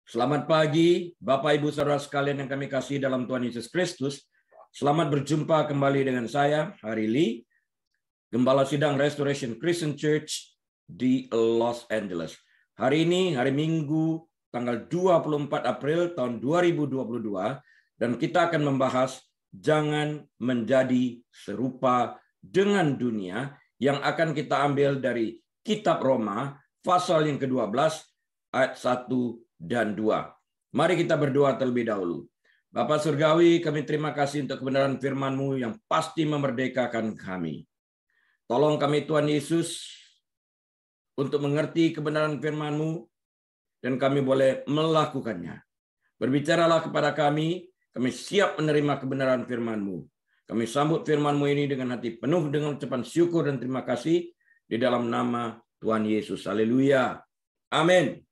Selamat pagi, Bapak Ibu Saudara sekalian yang kami kasih dalam Tuhan Yesus Kristus. Selamat berjumpa kembali dengan saya, Hari Lee, Gembala Sidang Restoration Christian Church di Los Angeles. Hari ini, hari Minggu, tanggal 24 April tahun 2022, dan kita akan membahas jangan menjadi serupa dengan dunia yang akan kita ambil dari Kitab Roma, pasal yang ke-12, ayat 1 dan 2. Mari kita berdoa terlebih dahulu. Bapa Surgawi, kami terima kasih untuk kebenaran firman-Mu yang pasti memerdekakan kami. Tolong kami Tuhan Yesus untuk mengerti kebenaran firman-Mu dan kami boleh melakukannya. Berbicaralah kepada kami siap menerima kebenaran firman-Mu. Kami sambut firman-Mu ini dengan hati penuh dengan ucapan syukur dan terima kasih di dalam nama Tuhan Yesus. Haleluya. Amin.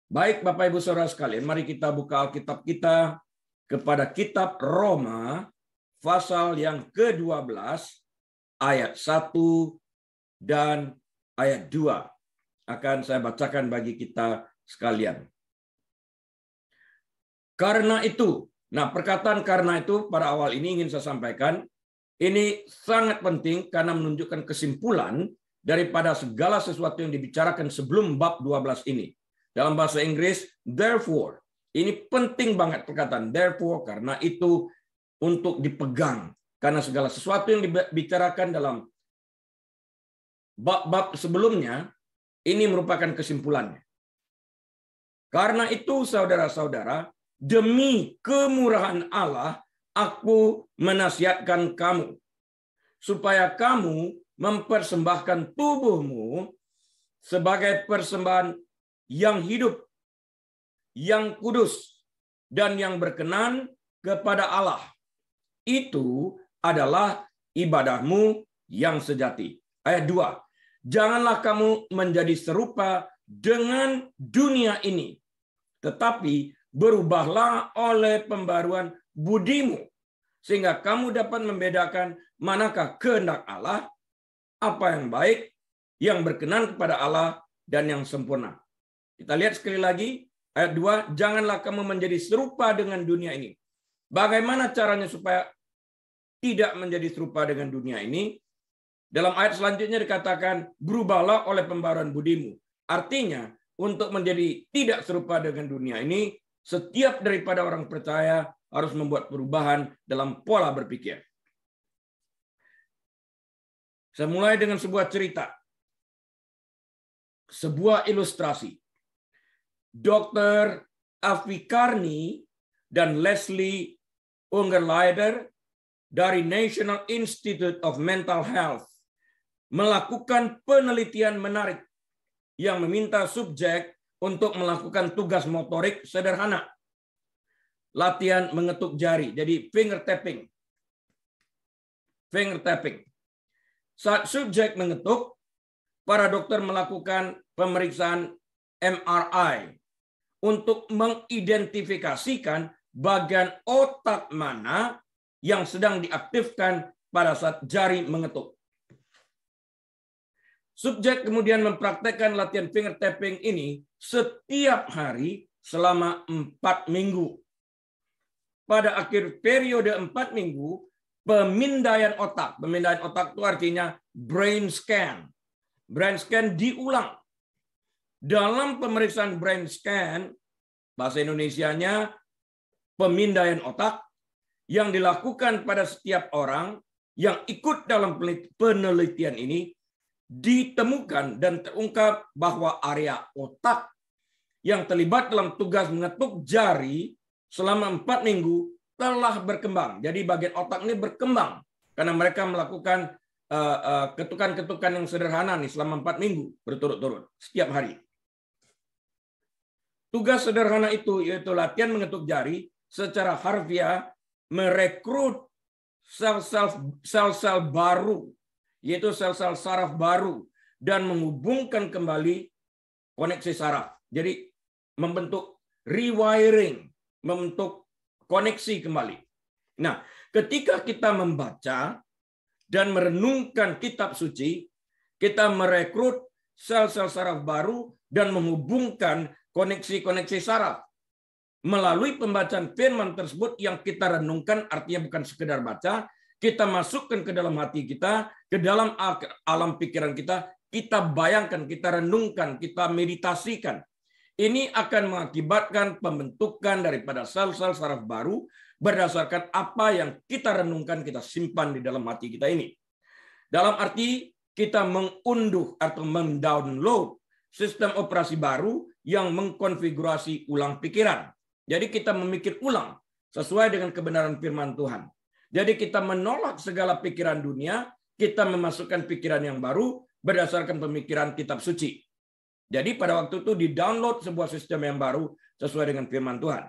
Baik Bapak Ibu Saudara sekalian, mari kita buka Alkitab kita kepada kitab Roma pasal yang ke-12 ayat 1 dan ayat 2. Akan saya bacakan bagi kita sekalian. Karena itu, perkataan karena itu pada awal ini ingin saya sampaikan, ini sangat penting karena menunjukkan kesimpulan daripada segala sesuatu yang dibicarakan sebelum bab 12 ini. Dalam bahasa Inggris, therefore. Ini penting banget perkataan therefore, karena itu untuk dipegang. Karena segala sesuatu yang dibicarakan dalam bab-bab sebelumnya, ini merupakan kesimpulannya. Karena itu, saudara-saudara, demi kemurahan Allah, aku menasihatkan kamu, supaya kamu mempersembahkan tubuhmu sebagai persembahan yang hidup, yang kudus, dan yang berkenan kepada Allah. Itu adalah ibadahmu yang sejati. Ayat 2. Janganlah kamu menjadi serupa dengan dunia ini, tetapi berubahlah oleh pembaruan budimu, sehingga kamu dapat membedakan manakah kehendak Allah, apa yang baik, yang berkenan kepada Allah, dan yang sempurna. Kita lihat sekali lagi, ayat 2, janganlah kamu menjadi serupa dengan dunia ini. Bagaimana caranya supaya tidak menjadi serupa dengan dunia ini? Dalam ayat selanjutnya dikatakan, berubahlah oleh pembaruan budimu. Artinya, untuk menjadi tidak serupa dengan dunia ini, setiap daripada orang percaya harus membuat perubahan dalam pola berpikir. Saya mulai dengan sebuah cerita. Sebuah ilustrasi. Dr. Afikarni dan Leslie Ungerleider dari National Institute of Mental Health melakukan penelitian menarik yang meminta subjek untuk melakukan tugas motorik sederhana. Latihan mengetuk jari, jadi finger tapping. Finger tapping. Saat subjek mengetuk, para dokter melakukan pemeriksaan MRI untuk mengidentifikasikan bagian otak mana yang sedang diaktifkan pada saat jari mengetuk. Subjek kemudian mempraktekkan latihan finger tapping ini setiap hari selama 4 minggu. Pada akhir periode 4 minggu, pemindaian otak itu artinya brain scan. Brain scan diulang. Dalam pemeriksaan brain scan, bahasa Indonesianya pemindaian otak, yang dilakukan pada setiap orang yang ikut dalam penelitian ini, ditemukan dan terungkap bahwa area otak yang terlibat dalam tugas mengetuk jari selama 4 minggu telah berkembang. Jadi bagian otak ini berkembang karena mereka melakukan ketukan-ketukan yang sederhana nih selama 4 minggu berturut-turut setiap hari. Tugas sederhana itu yaitu latihan mengetuk jari secara harfiah merekrut sel-sel baru, yaitu sel-sel saraf baru, dan menghubungkan kembali koneksi saraf. Jadi membentuk rewiring, membentuk koneksi kembali. Nah, ketika kita membaca dan merenungkan kitab suci, kita merekrut sel-sel saraf baru dan menghubungkan koneksi-koneksi saraf. Melalui pembacaan firman tersebut yang kita renungkan, artinya bukan sekedar baca, kita masukkan ke dalam hati kita, ke dalam alam pikiran kita, kita bayangkan, kita renungkan, kita meditasikan. Ini akan mengakibatkan pembentukan daripada sel-sel saraf baru berdasarkan apa yang kita renungkan, kita simpan di dalam hati kita ini. Dalam arti kita mengunduh atau mendownload sistem operasi baru yang mengkonfigurasi ulang pikiran. Jadi kita memikir ulang sesuai dengan kebenaran firman Tuhan. Jadi kita menolak segala pikiran dunia, kita memasukkan pikiran yang baru berdasarkan pemikiran kitab suci. Jadi pada waktu itu di-download sebuah sistem yang baru sesuai dengan firman Tuhan.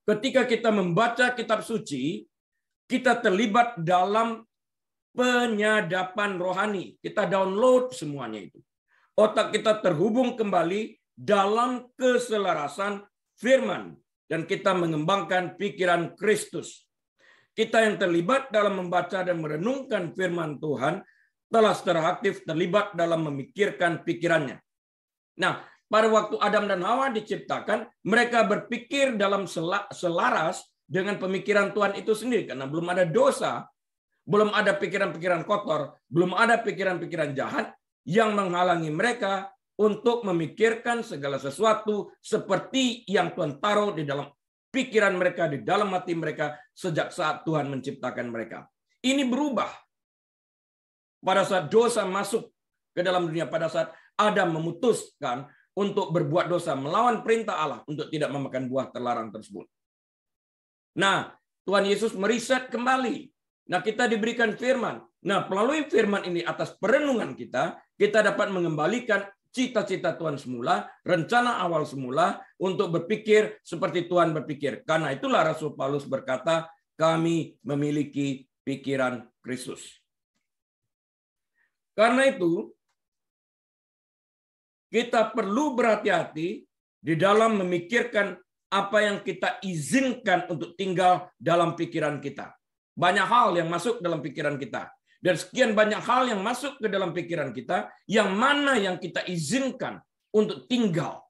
Ketika kita membaca kitab suci, kita terlibat dalam penyadapan rohani. Kita download semuanya itu. Otak kita terhubung kembali dalam keselarasan firman. Dan kita mengembangkan pikiran Kristus. Kita yang terlibat dalam membaca dan merenungkan firman Tuhan telah secara aktif terlibat dalam memikirkan pikirannya. Nah, pada waktu Adam dan Hawa diciptakan, mereka berpikir dalam selaras dengan pemikiran Tuhan itu sendiri. Karena belum ada dosa, belum ada pikiran-pikiran kotor, belum ada pikiran-pikiran jahat yang menghalangi mereka untuk memikirkan segala sesuatu seperti yang Tuhan taruh di dalam pikiran mereka, di dalam hati mereka sejak saat Tuhan menciptakan mereka. Ini berubah. Pada saat dosa masuk ke dalam dunia, pada saat Adam memutuskan untuk berbuat dosa, melawan perintah Allah untuk tidak memakan buah terlarang tersebut. Nah, Tuhan Yesus meriset kembali. Nah, kita diberikan firman. Nah, melalui firman ini atas perenungan kita dapat mengembalikan cita-cita Tuhan semula, rencana awal semula untuk berpikir seperti Tuhan berpikir. Karena itulah Rasul Paulus berkata, kami memiliki pikiran Kristus. Karena itu, kita perlu berhati-hati di dalam memikirkan apa yang kita izinkan untuk tinggal dalam pikiran kita. Banyak hal yang masuk dalam pikiran kita. Dan sekian banyak hal yang masuk ke dalam pikiran kita, yang mana yang kita izinkan untuk tinggal.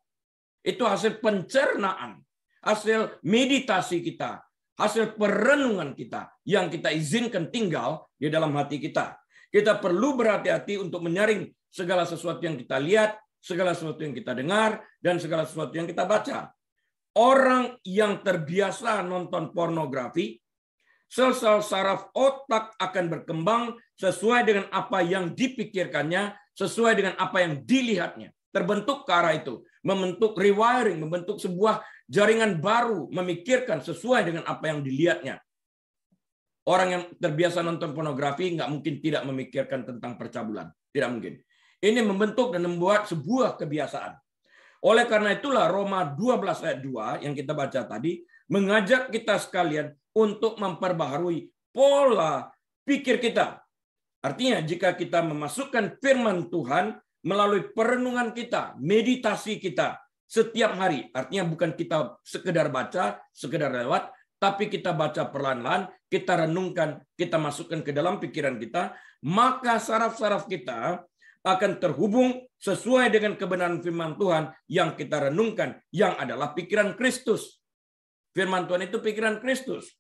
Itu hasil pencernaan, hasil meditasi kita, hasil perenungan kita, yang kita izinkan tinggal di dalam hati kita. Kita perlu berhati-hati untuk menyaring segala sesuatu yang kita lihat, segala sesuatu yang kita dengar, dan segala sesuatu yang kita baca. Orang yang terbiasa nonton pornografi, sel-sel saraf otak akan berkembang sesuai dengan apa yang dipikirkannya, sesuai dengan apa yang dilihatnya. Terbentuk ke arah itu, membentuk rewiring, membentuk sebuah jaringan baru, memikirkan sesuai dengan apa yang dilihatnya. Orang yang terbiasa nonton pornografi nggak mungkin tidak memikirkan tentang percabulan. Tidak mungkin. Ini membentuk dan membuat sebuah kebiasaan. Oleh karena itulah Roma 12 ayat 2 yang kita baca tadi, mengajak kita sekalian untuk memperbaharui pola pikir kita. Artinya jika kita memasukkan firman Tuhan melalui perenungan kita, meditasi kita setiap hari, artinya bukan kita sekedar baca, sekedar lewat, tapi kita baca perlahan-lahan, kita renungkan, kita masukkan ke dalam pikiran kita, maka saraf-saraf kita akan terhubung sesuai dengan kebenaran firman Tuhan yang kita renungkan, yang adalah pikiran Kristus. Firman Tuhan itu pikiran Kristus.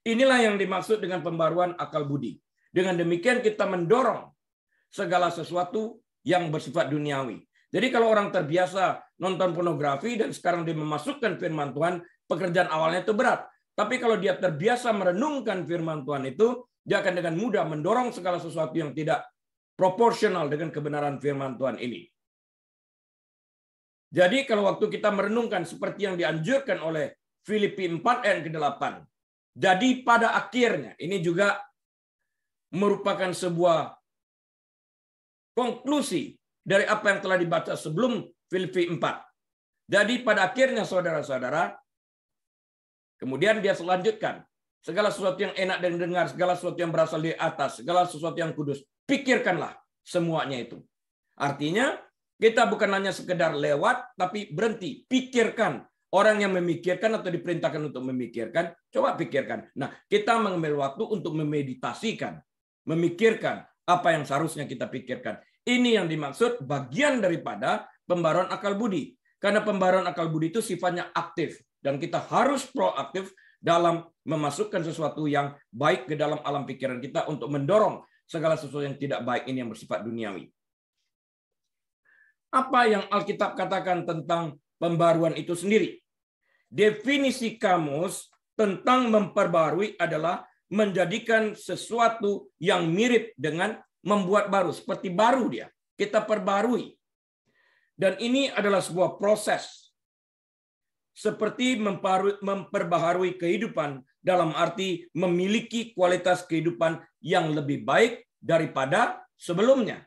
Inilah yang dimaksud dengan pembaruan akal budi. Dengan demikian kita mendorong segala sesuatu yang bersifat duniawi. Jadi kalau orang terbiasa nonton pornografi dan sekarang dia memasukkan firman Tuhan, pekerjaan awalnya itu berat. Tapi kalau dia terbiasa merenungkan firman Tuhan itu, dia akan dengan mudah mendorong segala sesuatu yang tidak proporsional dengan kebenaran firman Tuhan ini. Jadi kalau waktu kita merenungkan seperti yang dianjurkan oleh Filipi 4 ayat ke-8. Jadi pada akhirnya, ini juga merupakan sebuah konklusi dari apa yang telah dibaca sebelum Filipi 4. Jadi pada akhirnya saudara-saudara, kemudian dia selanjutkan, segala sesuatu yang enak dan dengar, segala sesuatu yang berasal dari atas, segala sesuatu yang kudus, pikirkanlah semuanya itu. Artinya, kita bukan hanya sekedar lewat, tapi berhenti, pikirkan. Orang yang memikirkan atau diperintahkan untuk memikirkan, coba pikirkan. Nah, kita mengambil waktu untuk memeditasikan, memikirkan apa yang seharusnya kita pikirkan. Ini yang dimaksud bagian daripada pembaruan akal budi. Karena pembaruan akal budi itu sifatnya aktif. Dan kita harus proaktif dalam memasukkan sesuatu yang baik ke dalam alam pikiran kita untuk mendorong segala sesuatu yang tidak baik ini yang bersifat duniawi. Apa yang Alkitab katakan tentang pembaruan itu sendiri? Definisi kamus tentang memperbarui adalah menjadikan sesuatu yang mirip dengan membuat baru, seperti baru dia. Kita perbarui. Dan ini adalah sebuah proses. Seperti memperbaharui kehidupan dalam arti memiliki kualitas kehidupan yang lebih baik daripada sebelumnya.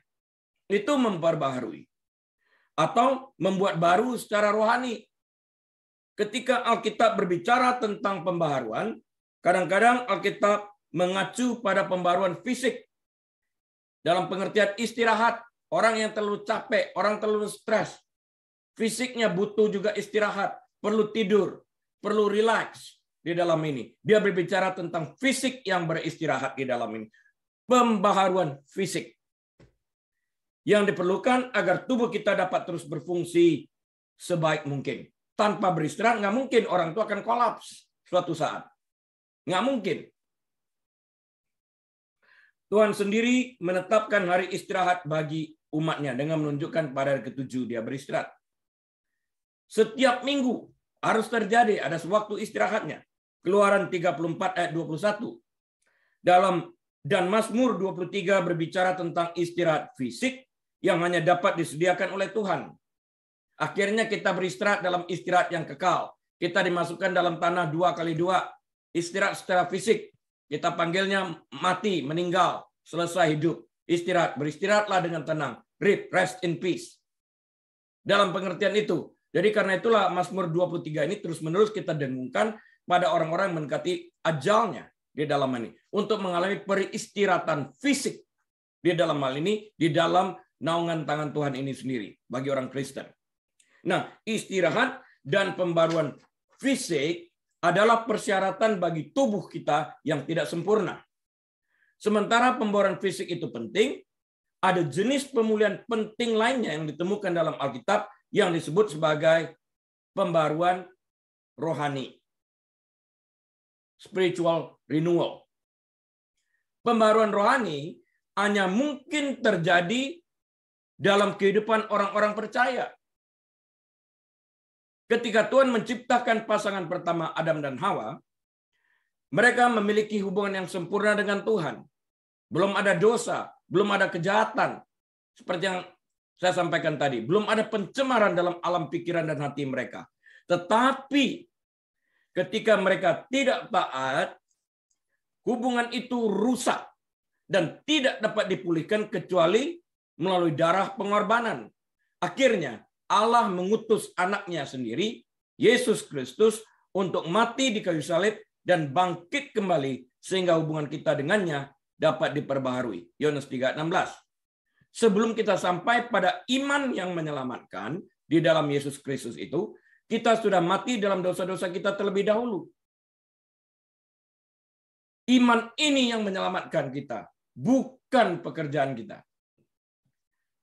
Itu memperbaharui. Atau membuat baru secara rohani. Ketika Alkitab berbicara tentang pembaharuan, kadang-kadang Alkitab mengacu pada pembaruan fisik. Dalam pengertian istirahat, orang yang terlalu capek, orang terlalu stres, fisiknya butuh juga istirahat, perlu tidur, perlu rileks di dalam ini. Dia berbicara tentang fisik yang beristirahat di dalam ini. Pembaharuan fisik yang diperlukan agar tubuh kita dapat terus berfungsi sebaik mungkin. Tanpa beristirahat, nggak mungkin orang itu akan kolaps suatu saat. Nggak mungkin. Tuhan sendiri menetapkan hari istirahat bagi umatnya dengan menunjukkan pada hari ke-7 dia beristirahat. Setiap minggu harus terjadi, ada sewaktu istirahatnya. Keluaran 34 ayat 21. Dan Mazmur 23 berbicara tentang istirahat fisik yang hanya dapat disediakan oleh Tuhan. Akhirnya kita beristirahat dalam istirahat yang kekal. Kita dimasukkan dalam tanah 2x2. Istirahat secara fisik. Kita panggilnya mati, meninggal, selesai hidup. Istirahat, beristirahatlah dengan tenang. Rest in peace. Dalam pengertian itu. Jadi karena itulah Mazmur 23 ini terus-menerus kita dengungkan pada orang-orang yang mendekati ajalnya di dalam ini. Untuk mengalami peristirahatan fisik di dalam hal ini, di dalam naungan tangan Tuhan ini sendiri bagi orang Kristen. Nah, istirahat dan pembaruan fisik adalah persyaratan bagi tubuh kita yang tidak sempurna. Sementara pembaruan fisik itu penting, ada jenis pemulihan penting lainnya yang ditemukan dalam Alkitab yang disebut sebagai pembaruan rohani. Spiritual renewal. Pembaruan rohani hanya mungkin terjadi dalam kehidupan orang-orang percaya. Ketika Tuhan menciptakan pasangan pertama Adam dan Hawa, mereka memiliki hubungan yang sempurna dengan Tuhan. Belum ada dosa, belum ada kejahatan. Seperti yang saya sampaikan tadi, belum ada pencemaran dalam alam pikiran dan hati mereka. Tetapi ketika mereka tidak taat, hubungan itu rusak dan tidak dapat dipulihkan kecuali melalui darah pengorbanan. Akhirnya Allah mengutus anaknya sendiri, Yesus Kristus, untuk mati di kayu salib dan bangkit kembali sehingga hubungan kita dengannya dapat diperbaharui. Yohanes 3:16. Sebelum kita sampai pada iman yang menyelamatkan di dalam Yesus Kristus itu, kita sudah mati dalam dosa-dosa kita terlebih dahulu. Iman ini yang menyelamatkan kita, bukan pekerjaan kita.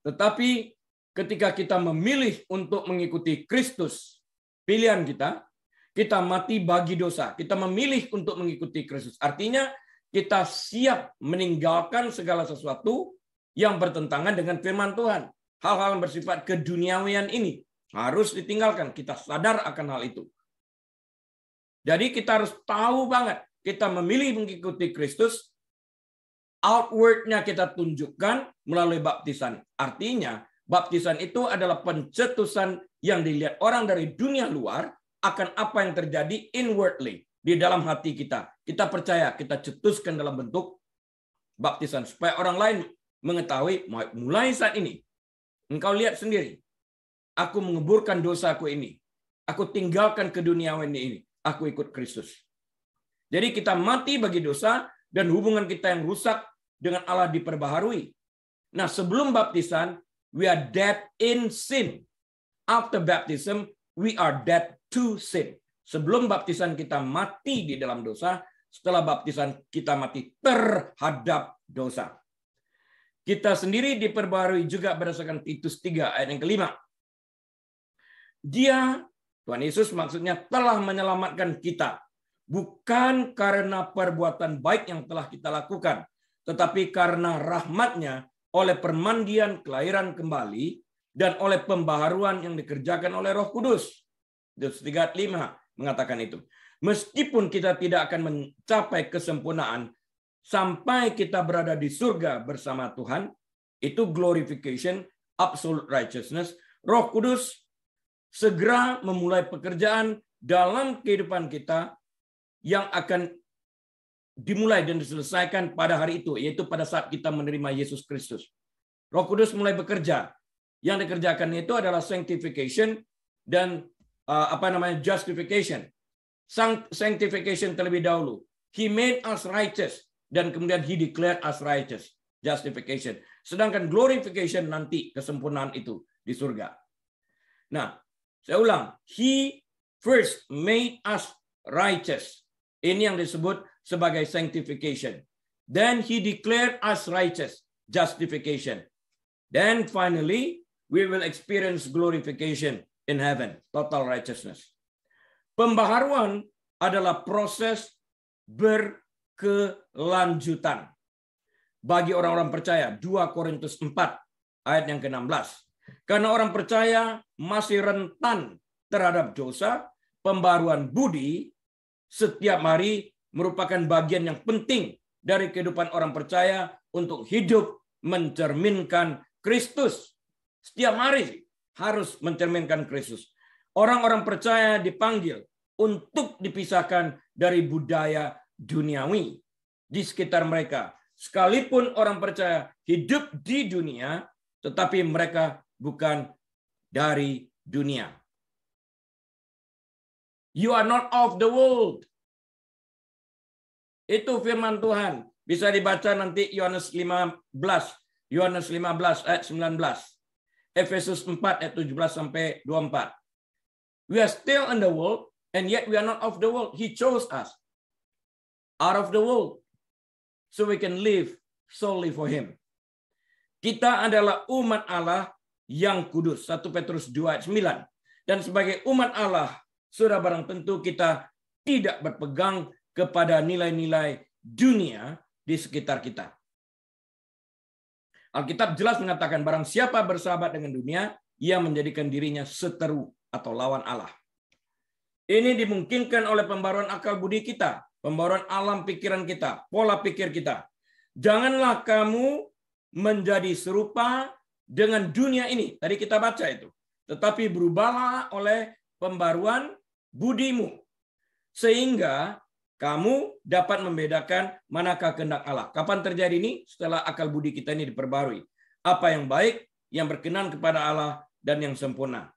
Tetapi ketika kita memilih untuk mengikuti Kristus, pilihan kita, kita mati bagi dosa. Kita memilih untuk mengikuti Kristus. Artinya kita siap meninggalkan segala sesuatu yang bertentangan dengan firman Tuhan. Hal-hal yang bersifat keduniawian ini harus ditinggalkan. Kita sadar akan hal itu. Jadi kita harus tahu banget, kita memilih mengikuti Kristus, outward-nya kita tunjukkan melalui baptisan. Artinya, baptisan itu adalah pencetusan yang dilihat orang dari dunia luar akan apa yang terjadi inwardly, di dalam hati kita. Kita percaya, kita cetuskan dalam bentuk baptisan. Supaya orang lain mengetahui, mulai saat ini, engkau lihat sendiri, aku mengeburkan dosaku ini. Aku tinggalkan keduniawian ini. Aku ikut Kristus. Jadi kita mati bagi dosa dan hubungan kita yang rusak dengan Allah diperbaharui. Nah, sebelum baptisan, we are dead in sin. After baptism, we are dead to sin. Sebelum baptisan kita mati di dalam dosa, setelah baptisan kita mati terhadap dosa. Kita sendiri diperbarui juga berdasarkan Titus 3 ayat yang kelima. Dia, Tuhan Yesus maksudnya, telah menyelamatkan kita. Bukan karena perbuatan baik yang telah kita lakukan, tetapi karena rahmat-Nya oleh permandian kelahiran kembali dan oleh pembaharuan yang dikerjakan oleh Roh Kudus. Titus 3:5 mengatakan itu. Meskipun kita tidak akan mencapai kesempurnaan sampai kita berada di surga bersama Tuhan, itu glorification, absolute righteousness, Roh Kudus segera memulai pekerjaan dalam kehidupan kita yang akan dimulai dan diselesaikan pada hari itu, yaitu pada saat kita menerima Yesus Kristus. Roh Kudus mulai bekerja. Yang dikerjakan itu adalah sanctification dan justification. Sanctification terlebih dahulu. He made us righteous dan kemudian he declared us righteous. Justification. Sedangkan glorification nanti, kesempurnaan itu di surga. Nah, saya ulang. He first made us righteous. Ini yang disebut sebagai sanctification. Then he declared us righteous, justification. Then finally, we will experience glorification in heaven, total righteousness. Pembaharuan adalah proses berkelanjutan. Bagi orang-orang percaya, 2 Korintus 4 ayat yang ke-16. Karena orang percaya masih rentan terhadap dosa, pembaharuan budi setiap hari merupakan bagian yang penting dari kehidupan orang percaya untuk hidup mencerminkan Kristus. Setiap hari harus mencerminkan Kristus. Orang-orang percaya dipanggil untuk dipisahkan dari budaya duniawi di sekitar mereka. Sekalipun orang percaya hidup di dunia, tetapi mereka bukan dari dunia. You are not of the world. Itu firman Tuhan. Bisa dibaca nanti Yohanes 15 ayat 19. Efesus 4 ayat 17 sampai 24. We are still in the world and yet we are not of the world. He chose us out of the world so we can live solely for him. Kita adalah umat Allah yang kudus. 1 Petrus 2 ayat 9. Dan sebagai umat Allah, sudah barang tentu kita tidak berpegang kepada nilai-nilai dunia di sekitar kita. Alkitab jelas mengatakan barang siapa bersahabat dengan dunia, ia menjadikan dirinya seteru atau lawan Allah. Ini dimungkinkan oleh pembaruan akal budi kita, pembaruan alam pikiran kita, pola pikir kita. Janganlah kamu menjadi serupa dengan dunia ini. Tadi kita baca itu. Tetapi berubahlah oleh pembaruan budimu, sehingga kamu dapat membedakan manakah kehendak Allah. Kapan terjadi ini? Setelah akal budi kita ini diperbarui. Apa yang baik, yang berkenan kepada Allah, dan yang sempurna.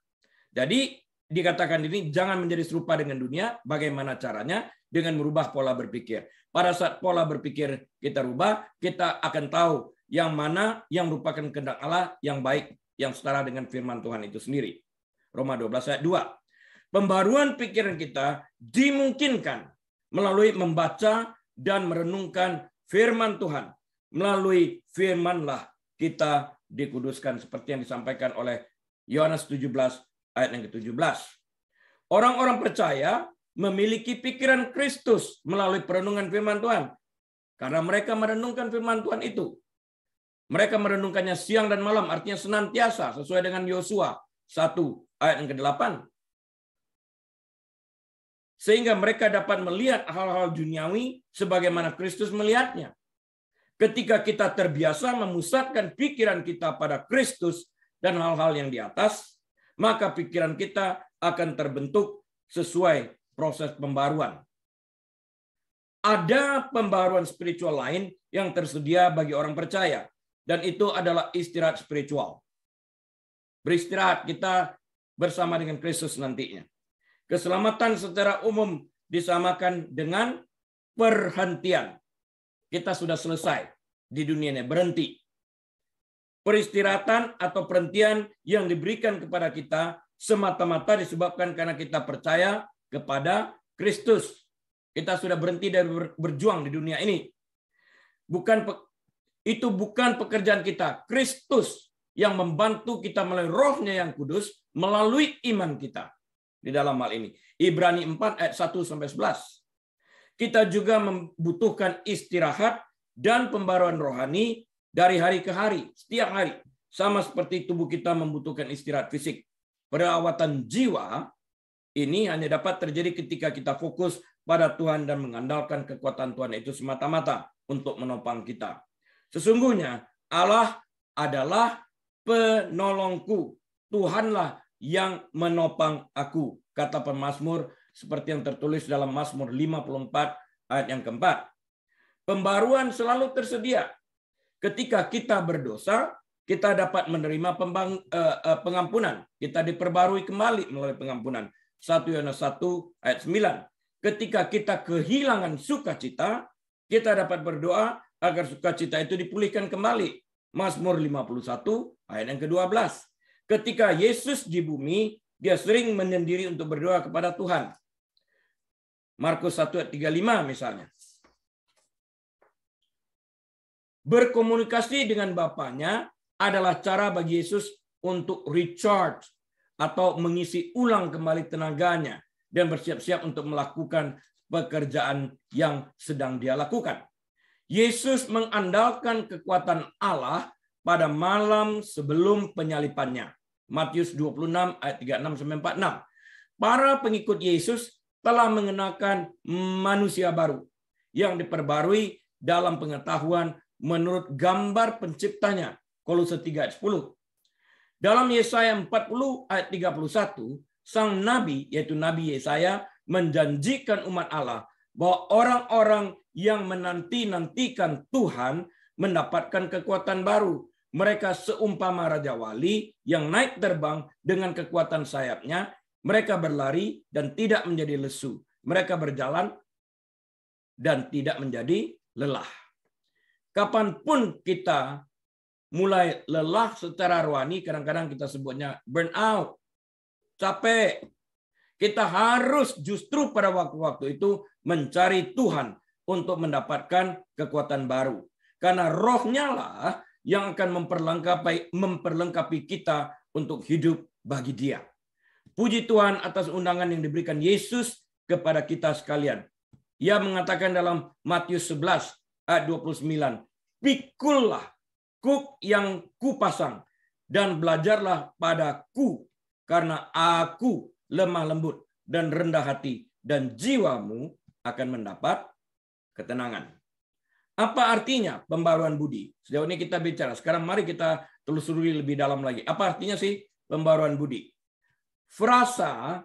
Jadi dikatakan ini jangan menjadi serupa dengan dunia. Bagaimana caranya? Dengan merubah pola berpikir. Pada saat pola berpikir kita rubah, kita akan tahu yang mana yang merupakan kehendak Allah yang baik, yang setara dengan firman Tuhan itu sendiri. Roma 12 ayat 2. Pembaruan pikiran kita dimungkinkan melalui membaca dan merenungkan firman Tuhan. Melalui firman-lah kita dikuduskan seperti yang disampaikan oleh Yohanes 17 ayat yang ke-17. Orang-orang percaya memiliki pikiran Kristus melalui perenungan firman Tuhan. Karena mereka merenungkan firman Tuhan itu. Mereka merenungkannya siang dan malam, artinya senantiasa sesuai dengan Yosua 1 ayat yang ke-8. Sehingga mereka dapat melihat hal-hal duniawi sebagaimana Kristus melihatnya. Ketika kita terbiasa memusatkan pikiran kita pada Kristus dan hal-hal yang di atas, maka pikiran kita akan terbentuk sesuai proses pembaruan. Ada pembaruan spiritual lain yang tersedia bagi orang percaya, dan itu adalah istirahat spiritual. Beristirahat kita bersama dengan Kristus nantinya. Keselamatan secara umum disamakan dengan perhentian. Kita sudah selesai di dunia ini, berhenti. Peristirahatan atau perhentian yang diberikan kepada kita semata-mata disebabkan karena kita percaya kepada Kristus. Kita sudah berhenti dari berjuang di dunia ini. Bukan Itu bukan pekerjaan kita. Kristus yang membantu kita melalui Roh-Nya yang kudus melalui iman kita. Di dalam hal ini. Ibrani 4 ayat 1 sampai 11. Kita juga membutuhkan istirahat dan pembaruan rohani dari hari ke hari, setiap hari. Sama seperti tubuh kita membutuhkan istirahat fisik. Perawatan jiwa ini hanya dapat terjadi ketika kita fokus pada Tuhan dan mengandalkan kekuatan Tuhan itu semata-mata untuk menopang kita. Sesungguhnya Allah adalah penolongku. Tuhanlah yang menopang aku. Kata pemazmur seperti yang tertulis dalam Mazmur 54 ayat yang keempat. Pembaruan selalu tersedia. Ketika kita berdosa, kita dapat menerima pengampunan. Kita diperbarui kembali melalui pengampunan. 1 Yohanes 1 ayat 9. Ketika kita kehilangan sukacita, kita dapat berdoa agar sukacita itu dipulihkan kembali. Mazmur 51 ayat yang ke-12. Ketika Yesus di bumi, dia sering menyendiri untuk berdoa kepada Tuhan. Markus 1 ayat 35 misalnya. Berkomunikasi dengan Bapaknya adalah cara bagi Yesus untuk recharge atau mengisi ulang kembali tenaganya dan bersiap-siap untuk melakukan pekerjaan yang sedang dia lakukan. Yesus mengandalkan kekuatan Allah pada malam sebelum penyalipannya. Matius 26 ayat 36 sampai 46. Para pengikut Yesus telah mengenakan manusia baru yang diperbarui dalam pengetahuan menurut gambar penciptanya. Kolose 3 ayat 10. Dalam Yesaya 40 ayat 31, sang nabi yaitu Nabi Yesaya menjanjikan umat Allah bahwa orang-orang yang menanti-nantikan Tuhan mendapatkan kekuatan baru. Mereka seumpama Raja Wali yang naik terbang dengan kekuatan sayapnya. Mereka berlari dan tidak menjadi lesu. Mereka berjalan dan tidak menjadi lelah. Kapanpun kita mulai lelah secara rohani, kadang-kadang kita sebutnya burnout, capek. Kita harus justru pada waktu-waktu itu mencari Tuhan untuk mendapatkan kekuatan baru. Karena Roh-Nya lah yang akan memperlengkapi kita untuk hidup bagi Dia. Puji Tuhan atas undangan yang diberikan Yesus kepada kita sekalian. Ia mengatakan dalam Matius 11 ayat 29, "Pikullah kuk yang kupasang dan belajarlah padaku, karena aku lemah lembut dan rendah hati, dan jiwamu akan mendapat ketenangan." Apa artinya pembaruan budi? Sejauh ini kita bicara. Sekarang mari kita telusuri lebih dalam lagi. Apa artinya sih pembaruan budi? Frasa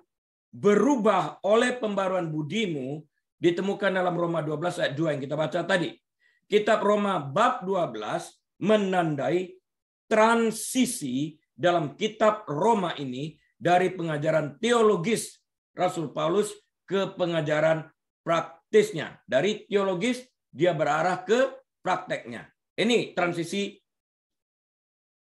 berubah oleh pembaruan budimu ditemukan dalam Roma 12 ayat 2 yang kita baca tadi. Kitab Roma bab 12 menandai transisi dalam kitab Roma ini dari pengajaran teologis Rasul Paulus ke pengajaran praktisnya. Dari teologis dia berarah ke prakteknya. Ini transisi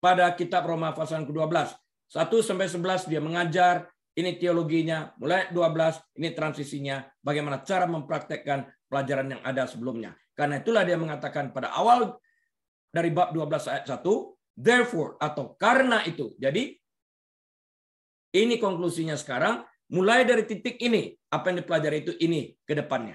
pada kitab Roma pasal ke-12. 1 sampai 11 dia mengajar, ini teologinya, mulai 12 ini transisinya, bagaimana cara mempraktekkan pelajaran yang ada sebelumnya. Karena itulah dia mengatakan pada awal dari bab 12 ayat 1, therefore atau karena itu. Jadi ini konklusinya sekarang, mulai dari titik ini, apa yang dipelajari itu ini ke depannya.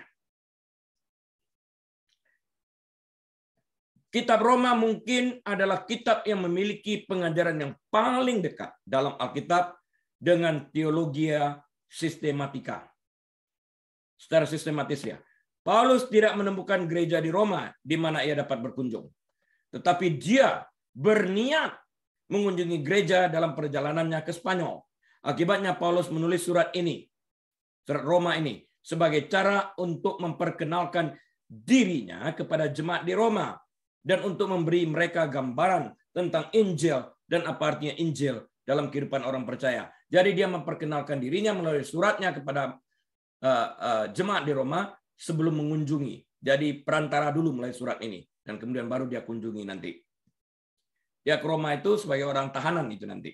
Kitab Roma mungkin adalah kitab yang memiliki pengajaran yang paling dekat dalam Alkitab dengan teologia sistematika. Secara sistematis ya. Paulus tidak menemukan gereja di Roma di mana ia dapat berkunjung. Tetapi dia berniat mengunjungi gereja dalam perjalanannya ke Spanyol. Akibatnya Paulus menulis surat ini, surat Roma ini, sebagai cara untuk memperkenalkan dirinya kepada jemaat di Roma. Dan untuk memberi mereka gambaran tentang Injil dan apa artinya Injil dalam kehidupan orang percaya. Jadi dia memperkenalkan dirinya melalui suratnya kepada jemaat di Roma sebelum mengunjungi. Jadi perantara dulu melalui surat ini. Dan kemudian baru dia kunjungi nanti. Dia ke Roma itu sebagai orang tahanan itu nanti.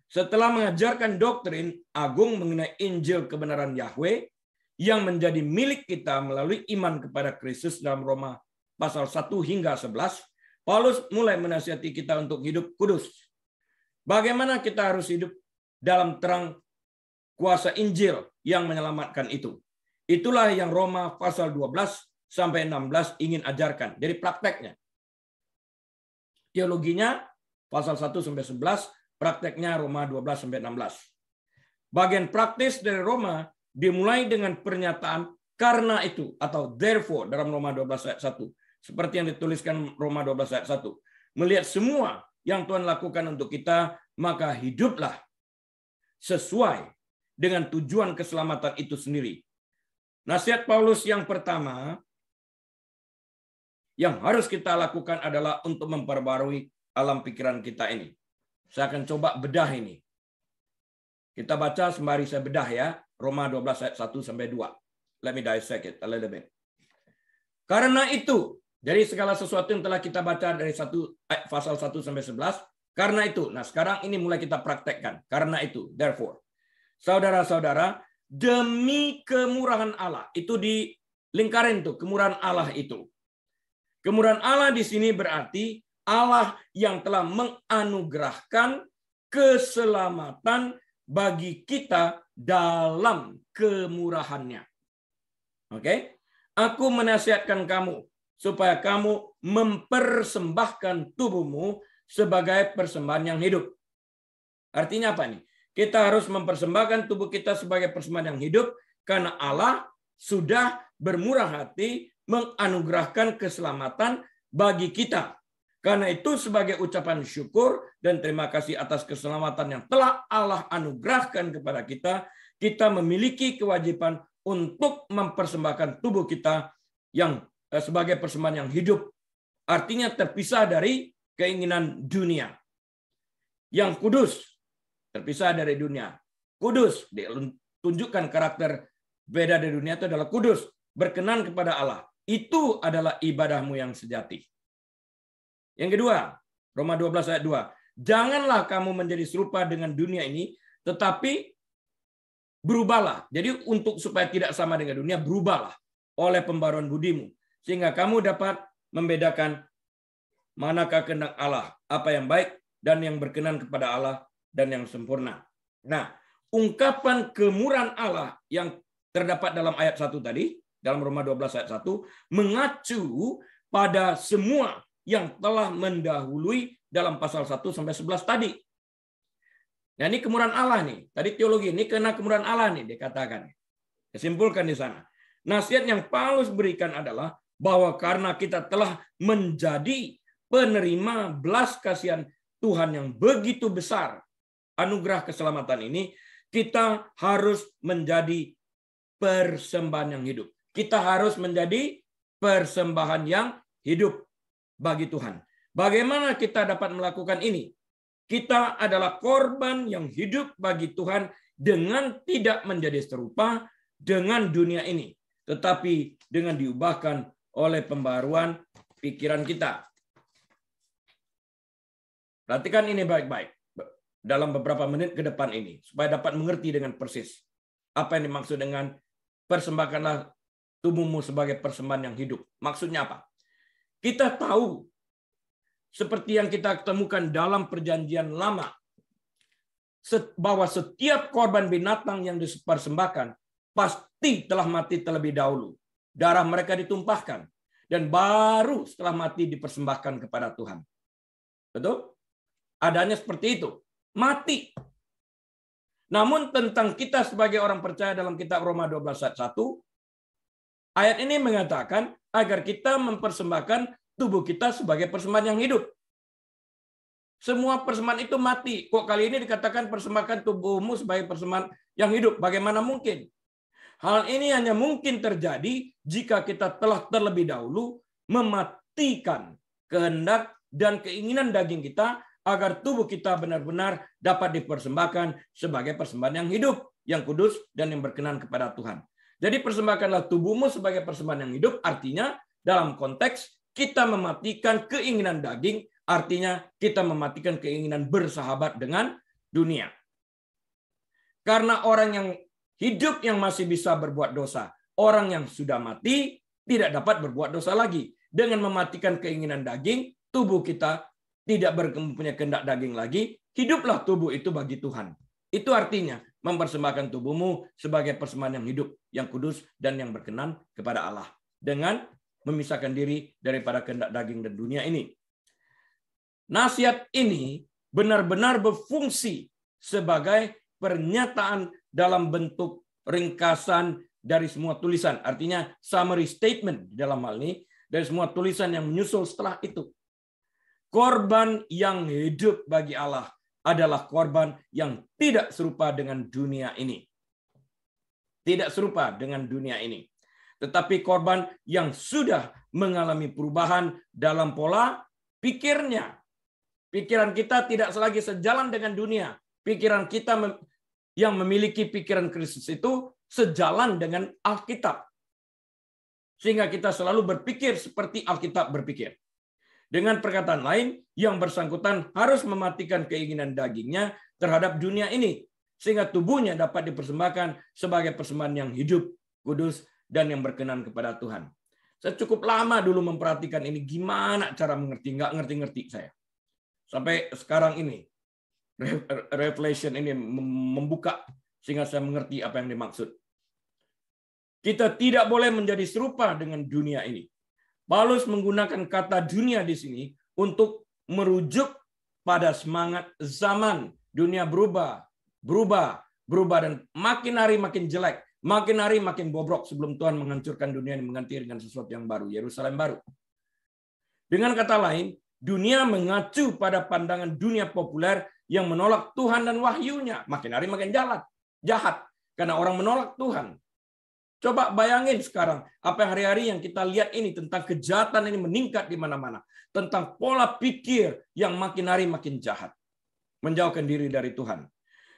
Setelah mengajarkan doktrin agung mengenai Injil kebenaran Yahweh yang menjadi milik kita melalui iman kepada Kristus dalam Roma pasal 1 hingga 11, Paulus mulai menasihati kita untuk hidup kudus. Bagaimana kita harus hidup dalam terang kuasa Injil yang menyelamatkan itu. Itulah yang Roma pasal 12 sampai 16 ingin ajarkan. Jadi prakteknya. Teologinya pasal 1 sampai 11, prakteknya Roma 12 sampai 16. Bagian praktis dari Roma dimulai dengan pernyataan karena itu atau therefore dalam Roma 12 ayat 1. Seperti yang dituliskan Roma 12 ayat 1. Melihat semua yang Tuhan lakukan untuk kita, maka hiduplah sesuai dengan tujuan keselamatan itu sendiri. Nasihat Paulus yang pertama yang harus kita lakukan adalah untuk memperbarui alam pikiran kita ini. Saya akan coba bedah ini. Kita baca sembari saya bedah ya. Roma 12 ayat 1 sampai 2. Let me dissect it a little bit. Karena itu, dari segala sesuatu yang telah kita baca dari pasal 1 sampai 11, karena itu. Nah, sekarang ini mulai kita praktekkan. Karena itu, therefore. Saudara-saudara, demi kemurahan Allah. Itu di lingkaran tuh, kemurahan Allah itu. Kemurahan Allah di sini berarti Allah yang telah menganugerahkan keselamatan bagi kita dalam kemurahannya. Oke? Aku menasihatkan kamu supaya kamu mempersembahkan tubuhmu sebagai persembahan yang hidup. Artinya apa nih? Kita harus mempersembahkan tubuh kita sebagai persembahan yang hidup karena Allah sudah bermurah hati menganugerahkan keselamatan bagi kita. Karena itu sebagai ucapan syukur dan terima kasih atas keselamatan yang telah Allah anugerahkan kepada kita, kita memiliki kewajiban untuk mempersembahkan tubuh kita yang sebagai persembahan yang hidup. Artinya terpisah dari keinginan dunia. Yang kudus, terpisah dari dunia. Kudus, tunjukkan karakter beda dari dunia itu adalah kudus, berkenan kepada Allah. Itu adalah ibadahmu yang sejati. Yang kedua, Roma 12 ayat 2. Janganlah kamu menjadi serupa dengan dunia ini, tetapi berubahlah. Jadi untuk supaya tidak sama dengan dunia, berubahlah oleh pembaruan budimu. Sehingga kamu dapat membedakan manakah kehendak Allah, apa yang baik dan yang berkenan kepada Allah dan yang sempurna. Nah, ungkapan kemurahan Allah yang terdapat dalam ayat 1 tadi, dalam Roma 12 ayat 1, mengacu pada semua yang telah mendahului dalam pasal 1 sampai 11 tadi. Nah, ini kemurahan Allah nih. Tadi teologi, ini kena kemurahan Allah nih dikatakan. Kesimpulkan di sana. Nasihat yang Paulus berikan adalah bahwa karena kita telah menjadi penerima belas kasihan Tuhan yang begitu besar, anugerah keselamatan ini, kita harus menjadi persembahan yang hidup. Kita harus menjadi persembahan yang hidup bagi Tuhan. Bagaimana kita dapat melakukan ini? Kita adalah korban yang hidup bagi Tuhan dengan tidak menjadi serupa dengan dunia ini, tetapi dengan diubahkan oleh pembaruan pikiran kita. Perhatikan ini baik-baik dalam beberapa menit ke depan ini, supaya dapat mengerti dengan persis apa yang dimaksud dengan persembahkanlah tubuhmu sebagai persembahan yang hidup. Maksudnya apa? Kita tahu, seperti yang kita temukan dalam perjanjian lama, bahwa setiap korban binatang yang dipersembahkan pasti telah mati terlebih dahulu. Darah mereka ditumpahkan. Dan baru setelah mati dipersembahkan kepada Tuhan. Betul? Adanya seperti itu. Mati. Namun tentang kita sebagai orang percaya dalam kitab Roma 12 ayat 1, ayat ini mengatakan agar kita mempersembahkan tubuh kita sebagai persembahan yang hidup. Semua persembahan itu mati. Kok kali ini dikatakan persembahkan tubuhmu sebagai persembahan yang hidup? Bagaimana mungkin? Hal ini hanya mungkin terjadi jika kita telah terlebih dahulu mematikan kehendak dan keinginan daging kita agar tubuh kita benar-benar dapat dipersembahkan sebagai persembahan yang hidup, yang kudus, dan yang berkenan kepada Tuhan. Jadi persembahkanlah tubuhmu sebagai persembahan yang hidup, artinya dalam konteks kita mematikan keinginan daging, artinya kita mematikan keinginan bersahabat dengan dunia. Karena orang yang hidup yang masih bisa berbuat dosa, orang yang sudah mati tidak dapat berbuat dosa lagi. Dengan mematikan keinginan daging, tubuh kita tidak mempunyai kehendak daging lagi, hiduplah tubuh itu bagi Tuhan. Itu artinya mempersembahkan tubuhmu sebagai persembahan yang hidup, yang kudus, dan yang berkenan kepada Allah. Dengan memisahkan diri daripada kehendak daging dan dunia ini. Nasihat ini benar-benar berfungsi sebagai pernyataan dalam bentuk ringkasan dari semua tulisan. Artinya summary statement dalam hal ini dari semua tulisan yang menyusul setelah itu. Korban yang hidup bagi Allah adalah korban yang tidak serupa dengan dunia ini. Tidak serupa dengan dunia ini. Tetapi korban yang sudah mengalami perubahan dalam pola pikirnya. Pikiran kita tidak lagi sejalan dengan dunia. Pikiran kita yang memiliki pikiran Kristus itu sejalan dengan Alkitab. Sehingga kita selalu berpikir seperti Alkitab berpikir. Dengan perkataan lain, yang bersangkutan harus mematikan keinginan dagingnya terhadap dunia ini. Sehingga tubuhnya dapat dipersembahkan sebagai persembahan yang hidup, kudus, dan yang berkenan kepada Tuhan. Saya cukup lama dulu memperhatikan ini. Gimana cara mengerti? Nggak ngerti-ngerti saya. Sampai sekarang ini, Revelation ini membuka sehingga saya mengerti apa yang dimaksud. Kita tidak boleh menjadi serupa dengan dunia ini. Paulus menggunakan kata dunia di sini untuk merujuk pada semangat zaman. Dunia berubah, dan makin hari makin jelek, makin hari makin bobrok sebelum Tuhan menghancurkan dunia ini mengganti dengan sesuatu yang baru, Yerusalem baru. Dengan kata lain, dunia mengacu pada pandangan dunia populer yang menolak Tuhan dan wahyunya. Makin hari makin jahat. Karena orang menolak Tuhan. Coba bayangin sekarang, apa yang hari-hari yang kita lihat ini tentang kejahatan ini meningkat di mana-mana. Tentang pola pikir yang makin hari makin jahat. Menjauhkan diri dari Tuhan.